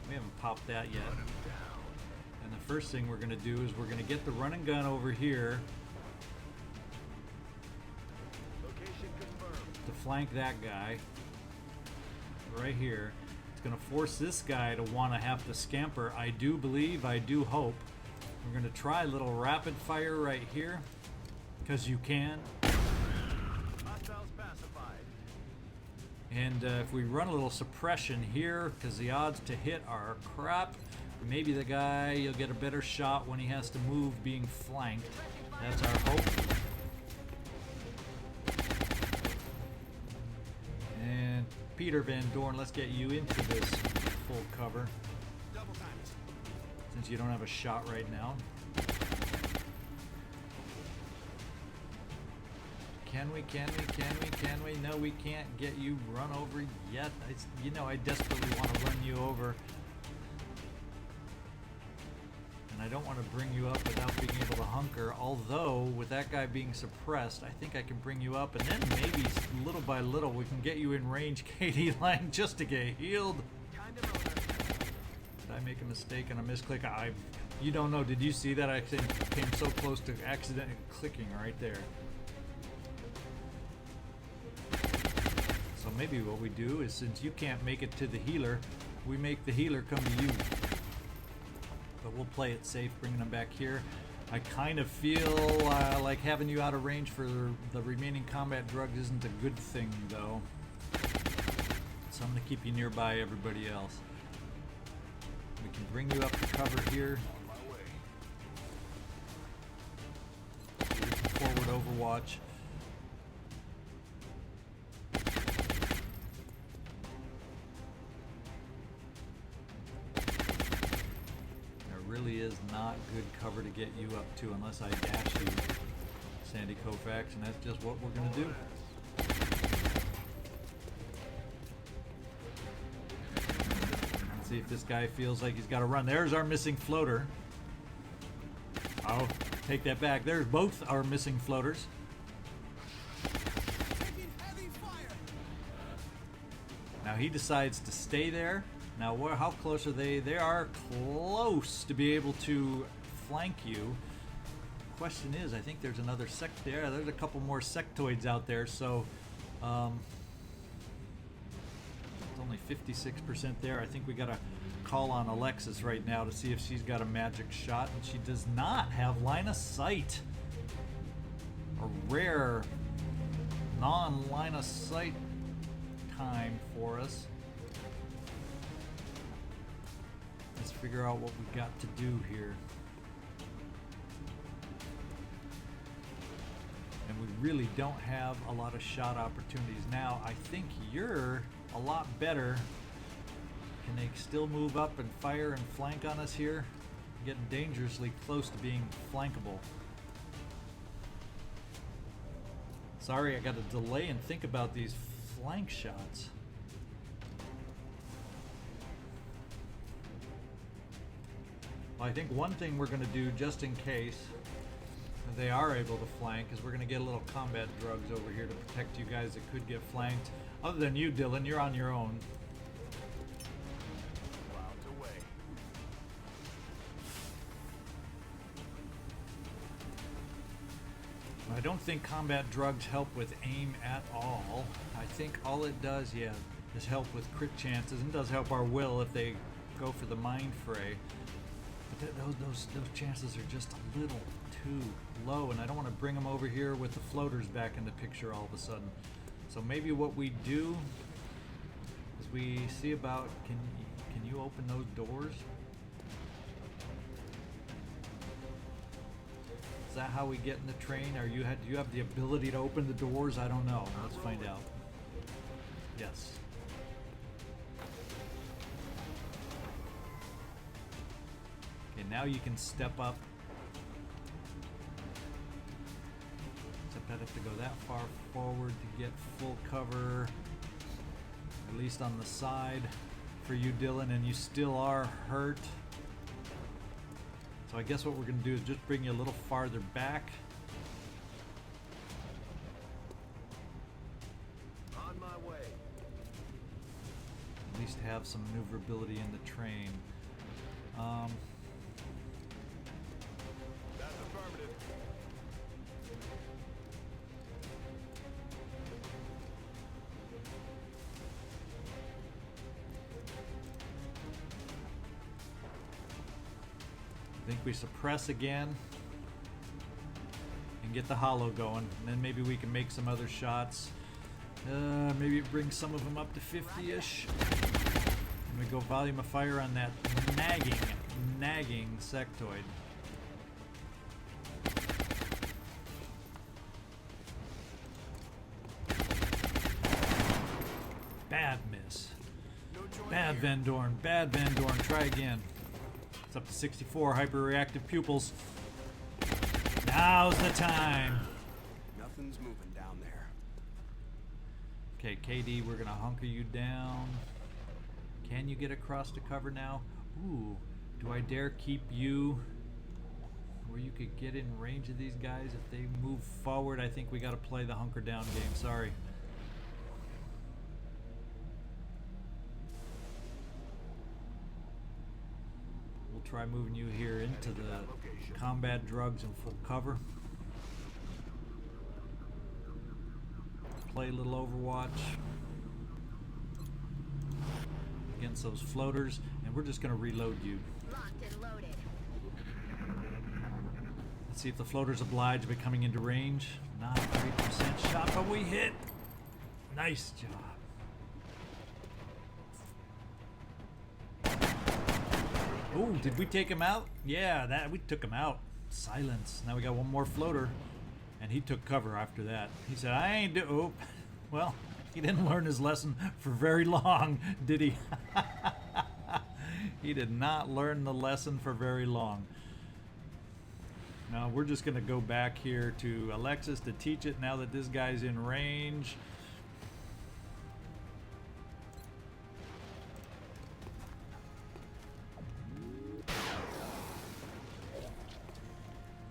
We haven't popped that yet. And the first thing we're going to do is we're going to get the run and gun over here to flank that guy right here. It's going to force this guy to want to have to scamper. I do believe, I do hope. We're going to try a little rapid fire right here because you can. Hostiles pacified. And if we run a little suppression here, because the odds to hit are crap, maybe the guy, you'll get a better shot when he has to move being flanked. That's our hope. And Peter Van Doorn, let's get you into this full cover. Double time. Since you don't have a shot right now. Can we? No, we can't get you run over yet. You know, I desperately want to run you over. And I don't want to bring you up without being able to hunker. Although, with that guy being suppressed, I think I can bring you up. And then maybe, little by little, we can get you in range, KD Lang, just to get healed. Kind of over. I I make a mistake and a misclick? You don't know. Did you see that? I came so close to accidentally clicking right there. So maybe what we do is, since you can't make it to the healer, we make the healer come to you. But we'll play it safe, bringing them back here. I kind of feel like having you out of range for the remaining combat drugs isn't a good thing, though. So I'm going to keep you nearby everybody else. We can bring you up to cover here. Forward overwatch. Really is not good cover to get you up to unless I dash you, Sandy Koufax, and that's just what we're gonna do. Let's see if this guy feels like he's got to run. There's our missing floater. I'll take that back. There's both our missing floaters. Now he decides to stay there. Now, how close are they? They are close to be able to flank you. Question is, I think there's another sect there. There's a couple more sectoids out there, so it's only 56% there. I think we gotta call on Alexis right now to see if she's got a magic shot, and she does not have line of sight. A rare non-line of sight time for us. Let's figure out what we got to do here. And we really don't have a lot of shot opportunities. Now, I think you're a lot better. Can they still move up and fire and flank on us here? Getting dangerously close to being flankable. Sorry, I got to delay and think about these flank shots. Well, I think one thing we're going to do, just in case they are able to flank, is we're going to get a little combat drugs over here to protect you guys that could get flanked. Other than you, Dylan, you're on your own. I don't think combat drugs help with aim at all. I think all it does, yeah, is help with crit chances, and does help our will if they go for the mind fray. But those chances are just a little too low, and I don't want to bring them over here with the floaters back in the picture all of a sudden. So maybe what we do is we see about, can you open those doors? Is that how we get in the train? Or do you have the ability to open the doors? I don't know. Let's find out. Yes. Okay, now you can step up. Except I'd have to go that far forward to get full cover. At least on the side for you, Dylan, and you still are hurt. So I guess what we're going to do is just bring you a little farther back. On my way. At least have some maneuverability in the train. That's affirmative. I think we suppress again and get the hollow going, and then maybe we can make some other shots. Maybe bring some of them up to 50-ish. And we go volume of fire on that nagging sectoid. Bad miss. Bad Van Doorn. Bad Van Doorn. Try again. It's up to 64 hyper-reactive pupils. Now's the time. Nothing's moving down there. Okay, KD, we're gonna hunker you down. Can you get across to cover now? Ooh, do I dare keep you where you could get in range of these guys if they move forward? I think we gotta play the hunker down game, sorry. Try moving you here into the combat drugs and full cover. Play a little Overwatch against those floaters, and we're just going to reload you. Locked and loaded. Let's see if the floaters oblige by coming into range. Not a 3% shot, but we hit. Nice job. Oh, did we take him out? Yeah, we took him out. Silence. Now we got one more floater, and he took cover after that. He said, I ain't do. Oh, well, he didn't learn his lesson for very long, did he? He did not learn the lesson for very long. Now we're just going to go back here to Alexis to teach it now that this guy's in range.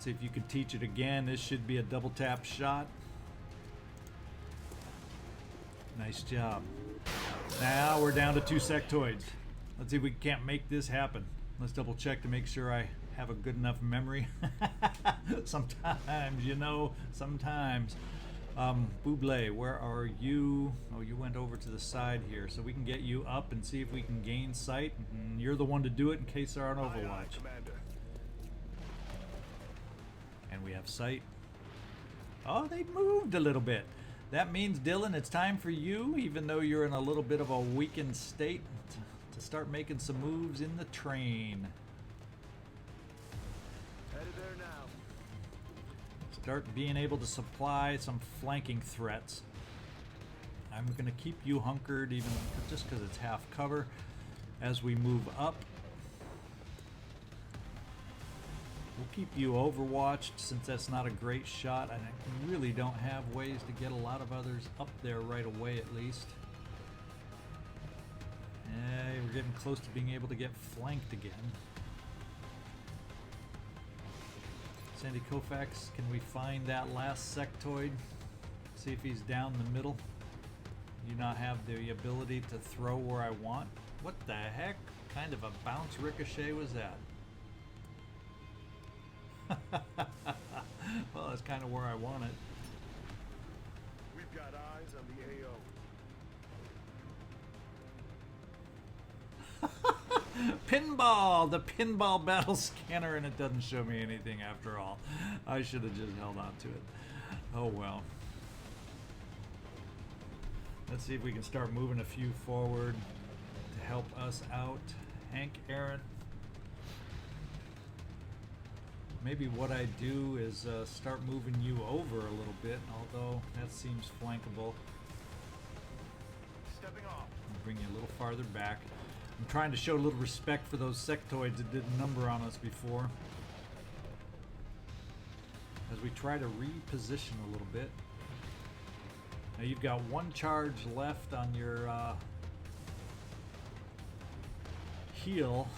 See if you can teach it again. This should be a double tap shot. Nice job. Now we're down to 2 sectoids. Let's see if we can't make this happen. Let's double check to make sure I have a good enough memory. Sometimes, you know, sometimes. Buble, where are you? Oh, you went over to the side here, so we can get you up and see if we can gain sight. And you're the one to do it in case they're on Overwatch. And we have sight. Oh, they moved a little bit. That means, Dylan, it's time for you, even though you're in a little bit of a weakened state, to start making some moves in the train. Headed there now. Start being able to supply some flanking threats. I'm going to keep you hunkered, even just because it's half cover, as we move up. We'll keep you overwatched since that's not a great shot, and I really don't have ways to get a lot of others up there right away, at least. Hey, we're getting close to being able to get flanked again. Sandy Koufax, can we find that last sectoid? See if he's down the middle. Do you not have the ability to throw where I want? What the heck kind of a bounce ricochet was that? Well, that's kind of where I want it. We've got eyes on the AO. Pinball! The pinball battle scanner, and it doesn't show me anything after all. I should have just held on to it. Oh well. Let's see if we can start moving a few forward to help us out. Hank Aaron. Maybe what I do is start moving you over a little bit, although that seems flankable. Stepping off. I'll bring you a little farther back. I'm trying to show a little respect for those sectoids that didn't number on us before, as we try to reposition a little bit. Now you've got 1 charge left on your heal.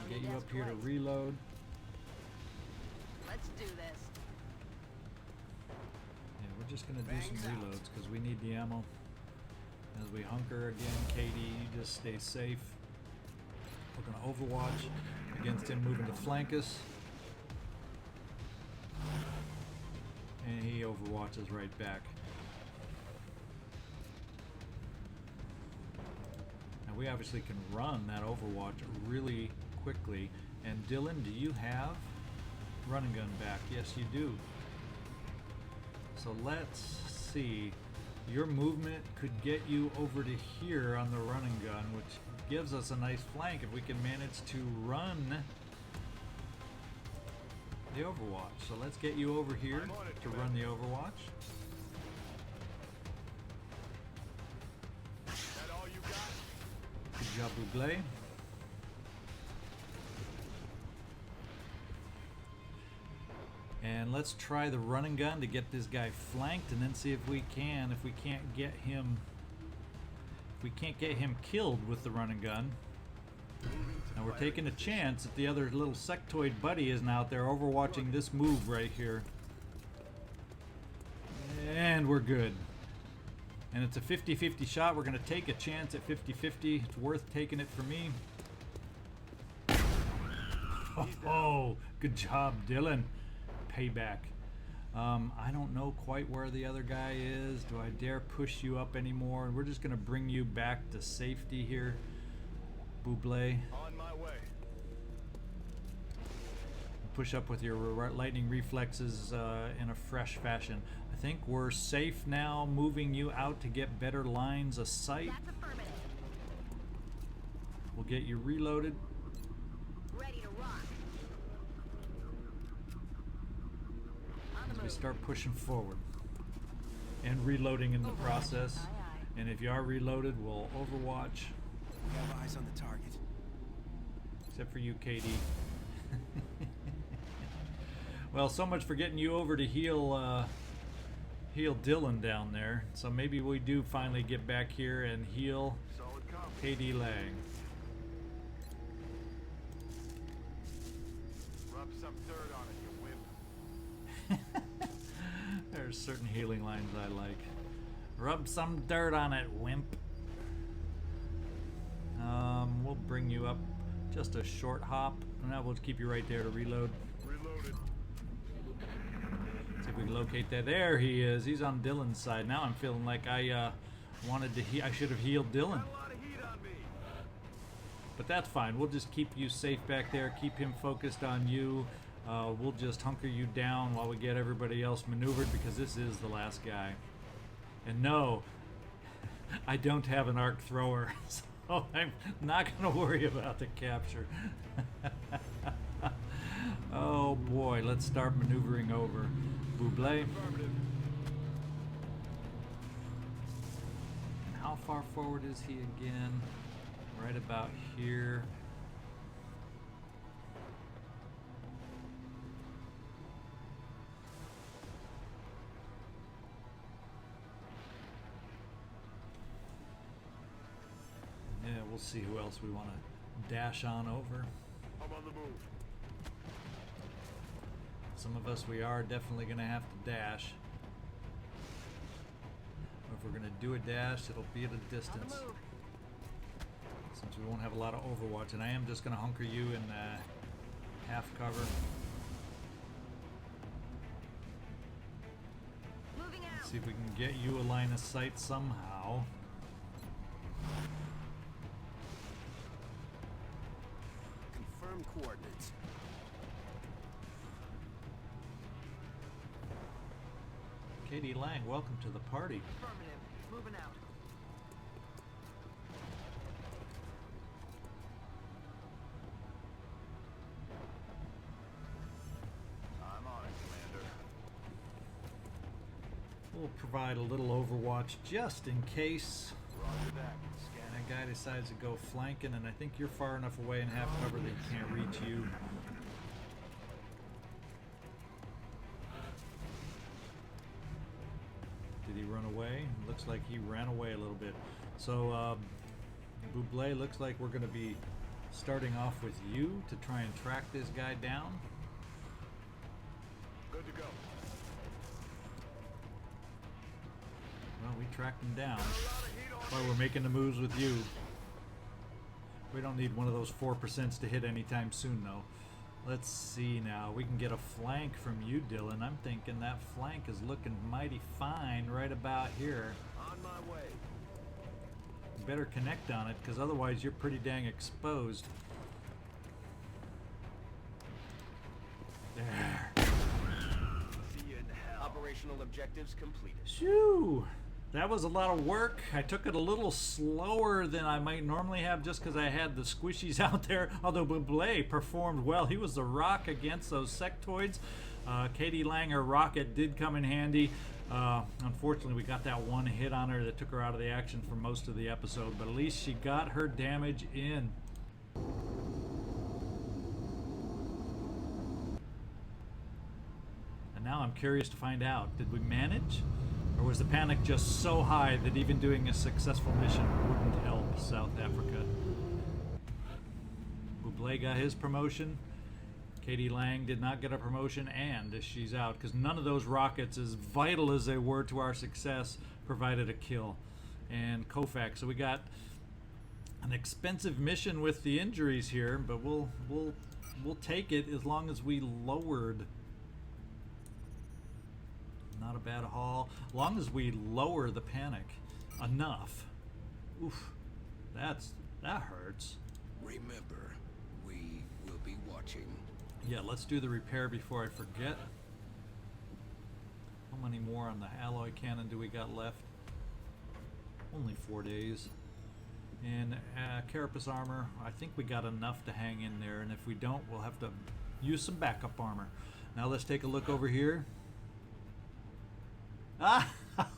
Get you up here to reload. Let's do this. Yeah, we're just gonna do some reloads because we need the ammo. As we hunker again, Katie, you just stay safe. We're gonna Overwatch against him moving to flank us. And he overwatches right back. Now we obviously can run that Overwatch really quickly. And Dylan, do you have run and gun back? Yes, you do. So let's see. Your movement could get you over to here on the run and gun, which gives us a nice flank if we can manage to run the Overwatch. So let's get you over here to run the Overwatch. That all you got? Good job, Buble. And let's try the run and gun to get this guy flanked, and then see if we can't get him killed with the run and gun. Now we're taking a chance that the other little sectoid buddy isn't out there overwatching this move right here. And we're good. And it's a 50-50 shot. We're going to take a chance at 50-50. It's worth taking it for me. Oh, good job, Dylan. Payback. I don't know quite where the other guy is. Do I dare push you up anymore? We're just going to bring you back to safety here, Buble. On my way. Push up with your lightning reflexes in a fresh fashion. I think we're safe now, moving you out to get better lines of sight. That's affirmative. We'll get you reloaded. Ready to rock. On the As we move. start pushing forward and reloading in the process. Aye, aye. And if you are reloaded, we'll overwatch. We have eyes on the target. Except for you, Katie. Well, so much for getting you over to heal Dylan down there. So maybe we do finally get back here and heal Solid copy. Katie Lang. Rub some dirt on it, you wimp. There's certain healing lines I like. Rub some dirt on it, wimp. We'll bring you up just a short hop. And now we'll keep you right there to reload. Reloaded. See if we can locate that. There he is. He's on Dylan's side. Now I'm feeling like I wanted to I should have healed Dylan. Got a lot of heat on me. But that's fine. We'll just keep you safe back there. Keep him focused on you. We'll just hunker you down while we get everybody else maneuvered, because this is the last guy. And no, I don't have an arc thrower, so I'm not going to worry about the capture. Oh boy, let's start maneuvering over. Buble. Affirmative. And how far forward is he again? Right about here. Yeah, we'll see who else we want to dash on over. I'm on the move. Some of us, we are definitely going to have to dash. If we're going to do a dash, it'll be at a On distance, the move. since we won't have a lot of overwatch. And I am just going to hunker you in half cover. Moving out. See if we can get you a line of sight somehow. Confirm coordinates. Katie Lang, welcome to the party. Affirmative. Moving out. I'm on it, Commander. We'll provide a little overwatch just in case Roger that. Scanning. that guy decides to go flanking, and I think you're far enough away in half cover that he can't reach you. Did he run away? Looks like he ran away a little bit. So, Buble, looks like we're going to be starting off with you to try and track this guy down. Good to go. Well, we tracked him down. Got a lot of heat on That's why we're making the moves with you. We don't need one of those 4% to hit anytime soon, though. Let's see now. We can get a flank from you, Dylan. I'm thinking that flank is looking mighty fine right about here. On my way. You better connect on it, because otherwise you're pretty dang exposed. There. See you in hell. Operational objectives completed. Shoo! That was a lot of work. I took it a little slower than I might normally have, just because I had the squishies out there. Although Buble performed well. He was the rock against those sectoids. Katie Lang, her rocket did come in handy. Unfortunately, we got that one hit on her that took her out of the action for most of the episode, but at least she got her damage in. And now I'm curious to find out, did we manage? Or was the panic just so high that even doing a successful mission wouldn't help South Africa? Buble got his promotion. Katie Lang did not get a promotion, and she's out because none of those rockets, as vital as they were to our success, provided a kill. And Koufax. So we got an expensive mission with the injuries here, but we'll take it as long as we lowered. Not a bad haul. As long as we lower the panic enough. Oof, that hurts. Remember, we will be watching. Yeah, let's do the repair before I forget. How many more on the alloy cannon do we got left? Only 4 days. And carapace armor, I think we got enough to hang in there, and if we don't, we'll have to use some backup armor. Now let's take a look over here. Ah,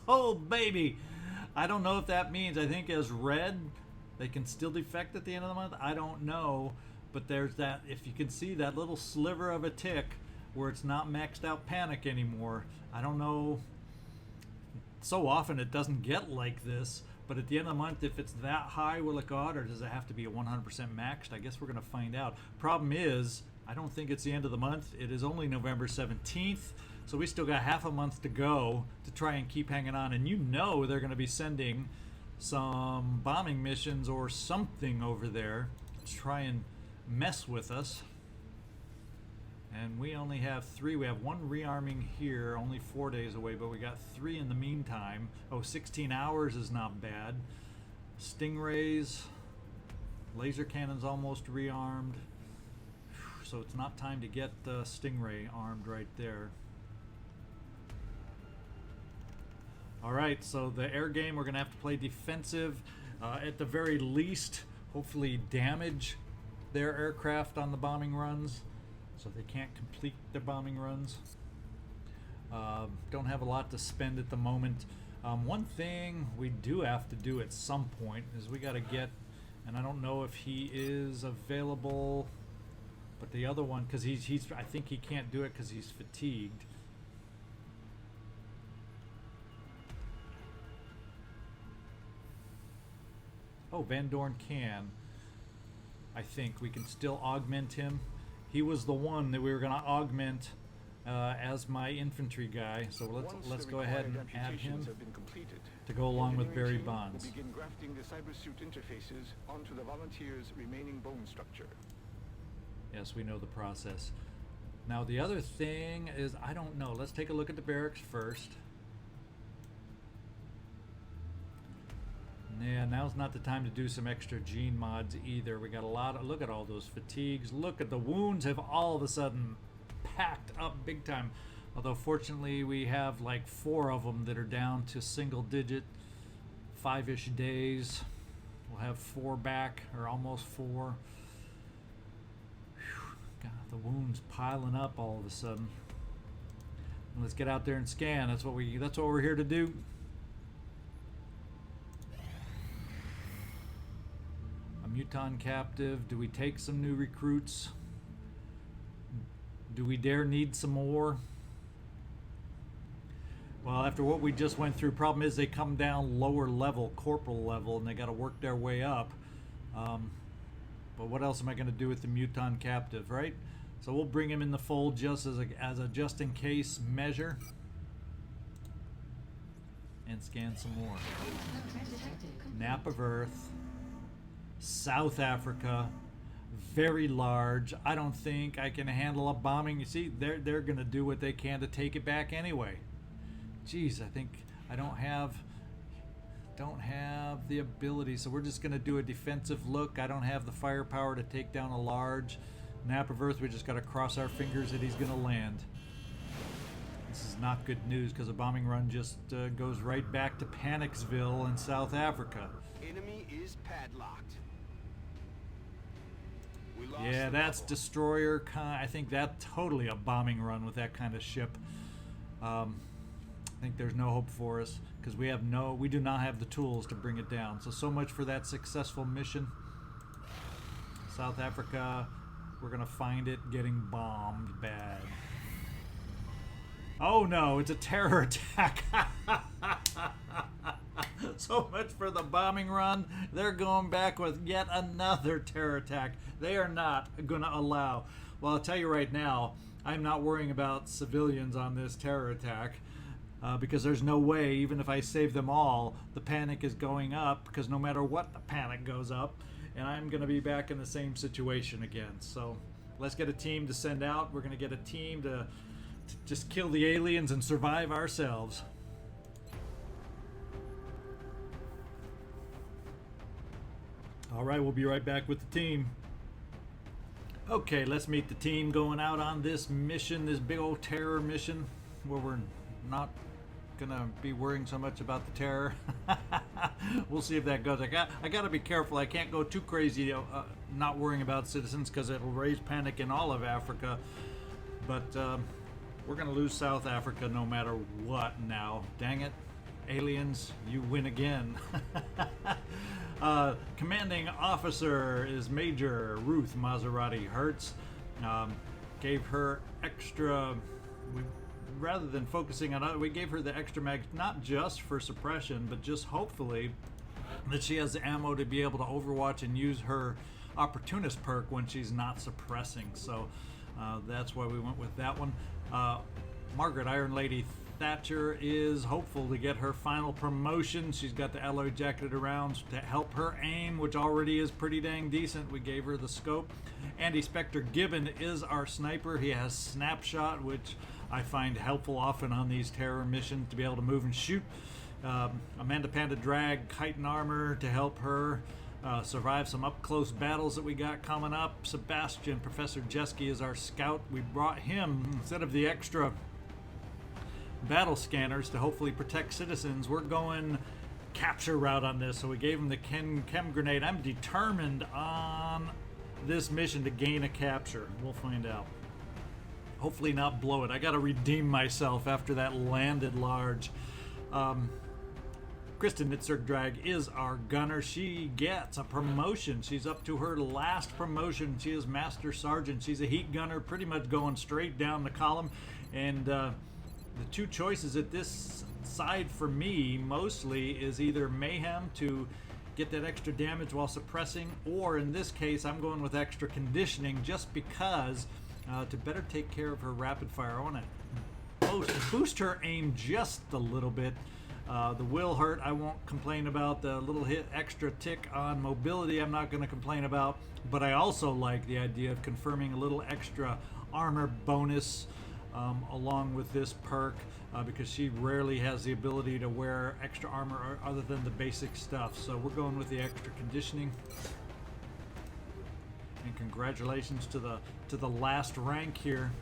oh baby! I don't know if that means, I think as red, they can still defect at the end of the month. I don't know, but there's that, if you can see that little sliver of a tick where it's not maxed out panic anymore. I don't know, so often it doesn't get like this, but at the end of the month, if it's that high, will it go out, or does it have to be a 100% maxed? I guess we're gonna find out. Problem is, I don't think it's the end of the month. It is only November 17th. So we still got half a month to go to try and keep hanging on. And you know they're going to be sending some bombing missions or something over there to try and mess with us. And we only have 3. We have 1 rearming here, only 4 days away, but we got 3 in the meantime. Oh, 16 hours is not bad. Stingrays, laser cannons almost rearmed. So it's not time to get the Stingray armed right there. Alright, so the air game, we're going to have to play defensive. At the very least, hopefully damage their aircraft on the bombing runs so they can't complete their bombing runs. Don't have a lot to spend at the moment. One thing we do have to do at some point is we got to get, and I don't know if he is available, but the other one, because he's I think he can't do it because he's fatigued. Oh, Van Doorn can. I think we can still augment him. He was the one that we were going to augment as my infantry guy. So let's go ahead and add him to go along with Barry Bonds. We'll begin grafting the cybersuit interfaces onto the volunteer's remaining bone structure. Yes, we know the process. Now the other thing is, I don't know. Let's take a look at the barracks first. Yeah, now's not the time to do some extra gene mods either. We got a lot of, look at all those fatigues. Look at the wounds have all of a sudden packed up big time. Although fortunately we have like 4 of them that are down to single digit, 5-ish days. We'll have 4 back, or almost 4. Whew. God, the wounds piling up all of a sudden. Let's get out there and scan. That's what we're here to do. Muton captive. Do we take some new recruits? Do we dare need some more? Well, after what we just went through, problem is they come down lower level, corporal level, and they got to work their way up. But what else am I going to do with the Muton captive, right? So we'll bring him in the fold just as a just in case measure. And scan some more. Nap of Earth. South Africa, very large. I don't think I can handle a bombing. You see, they're going to do what they can to take it back anyway. Jeez, I think I don't have the ability, so we're just going to do a defensive look. I don't have the firepower to take down a large. Nap of Earth, we just got to cross our fingers that he's going to land. This is not good news because a bombing run just goes right back to Panicsville in South Africa. Enemy is padlocked. Yeah, that's destroyer. I think that's totally a bombing run with that kind of ship. I think there's no hope for us because we do not have the tools to bring it down. So much for that successful mission. South Africa, we're gonna find it getting bombed bad. Oh no, it's a terror attack. So much for the bombing run. They're going back with yet another terror attack. They are not going to allow. Well, I'll tell you right now, I'm not worrying about civilians on this terror attack. Because there's no way, even if I save them all, the panic is going up, because no matter what, the panic goes up, and I'm going to be back in the same situation again. So let's get a team to send out. We're going to get a team to just kill the aliens and survive ourselves. All right, we'll be right back with the team. Okay, let's meet the team going out on this mission, this big old terror mission, where we're not gonna be worrying so much about the terror. We'll see if that goes. I gotta be careful. I can't go too crazy not worrying about citizens, because it'll raise panic in all of Africa. But we're gonna lose South Africa no matter what now. Dang it. Aliens, you win again. Commanding officer is Major Ruth Maserati Hertz. Gave her extra... rather than focusing on it, we gave her the extra mag, not just for suppression, but just hopefully that she has the ammo to be able to overwatch and use her opportunist perk when she's not suppressing. So that's why we went with that one. Margaret Iron Lady Thatcher is hopeful to get her final promotion. She's got the alloy jacketed rounds to help her aim, which already is pretty dang decent. We gave her the scope. Andy Spectre Gibbon is our sniper. He has snapshot, which I find helpful often on these terror missions to be able to move and shoot. Amanda Panda Drag chitin armor to help her survive some up-close battles that we got coming up. Sebastian Professor Jeske is our scout. We brought him, instead of the extra battle scanners to hopefully protect citizens, we're going capture route on this. So we gave him the chem grenade. I'm determined on this mission to gain a capture. We'll find out. Hopefully not blow it. I got to redeem myself after that landed large. Kristen Nitzerg Drag is our gunner. She gets a promotion. She's up to her last promotion. She is Master Sergeant. She's a heat gunner, pretty much going straight down the column. And the two choices at this side for me mostly is either Mayhem to get that extra damage while suppressing, or in this case I'm going with extra conditioning just because to better take care of her rapid fire. I want to boost her aim just a little bit. The will hurt I won't complain about. The little hit extra tick on mobility I'm not going to complain about, but I also like the idea of confirming a little extra armor bonus along with this perk, because she rarely has the ability to wear extra armor other than the basic stuff. So we're going with the extra conditioning. And congratulations to the last rank here.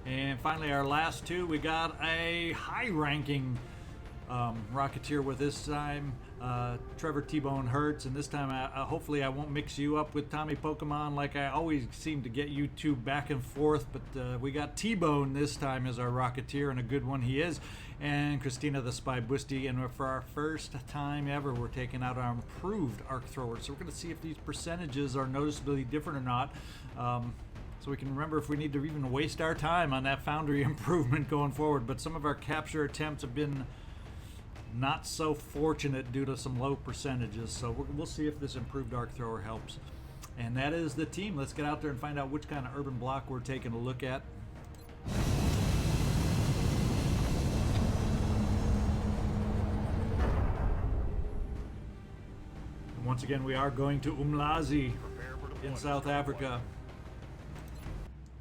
And finally, our last two, we got a high-ranking Rocketeer with this time Trevor T-Bone Hertz, and this time hopefully I won't mix you up with Tommy Pokemon like I always seem to get you two back and forth, but we got T-Bone this time as our Rocketeer, and a good one he is, and Christina the Spy Busty, and for our first time ever we're taking out our improved arc thrower, so we're going to see if these percentages are noticeably different or not, so we can remember if we need to even waste our time on that Foundry improvement going forward. But some of our capture attempts have been not so fortunate due to some low percentages, so we'll see if this improved arc thrower helps. And that is the team. Let's get out there and find out which kind of urban block we're taking a look at. And once again, we are going to Umlazi in South Africa.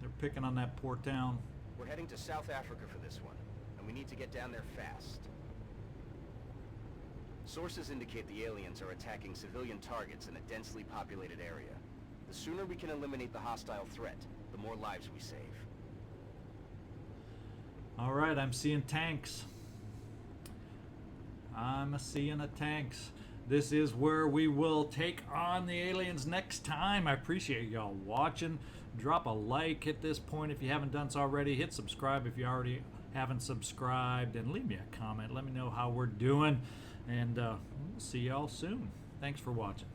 They're picking on that poor town. We're heading to South Africa for this one, and we need to get down there fast. Sources indicate the aliens are attacking civilian targets in a densely populated area. The sooner we can eliminate the hostile threat, the more lives we save. Alright, I'm seeing tanks. I'm seeing a tanks. This is where we will take on the aliens next time. I appreciate y'all watching. Drop a like at this point if you haven't done so already. Hit subscribe if you already haven't subscribed. And leave me a comment. Let me know how we're doing. And we'll see y'all soon. Thanks for watching.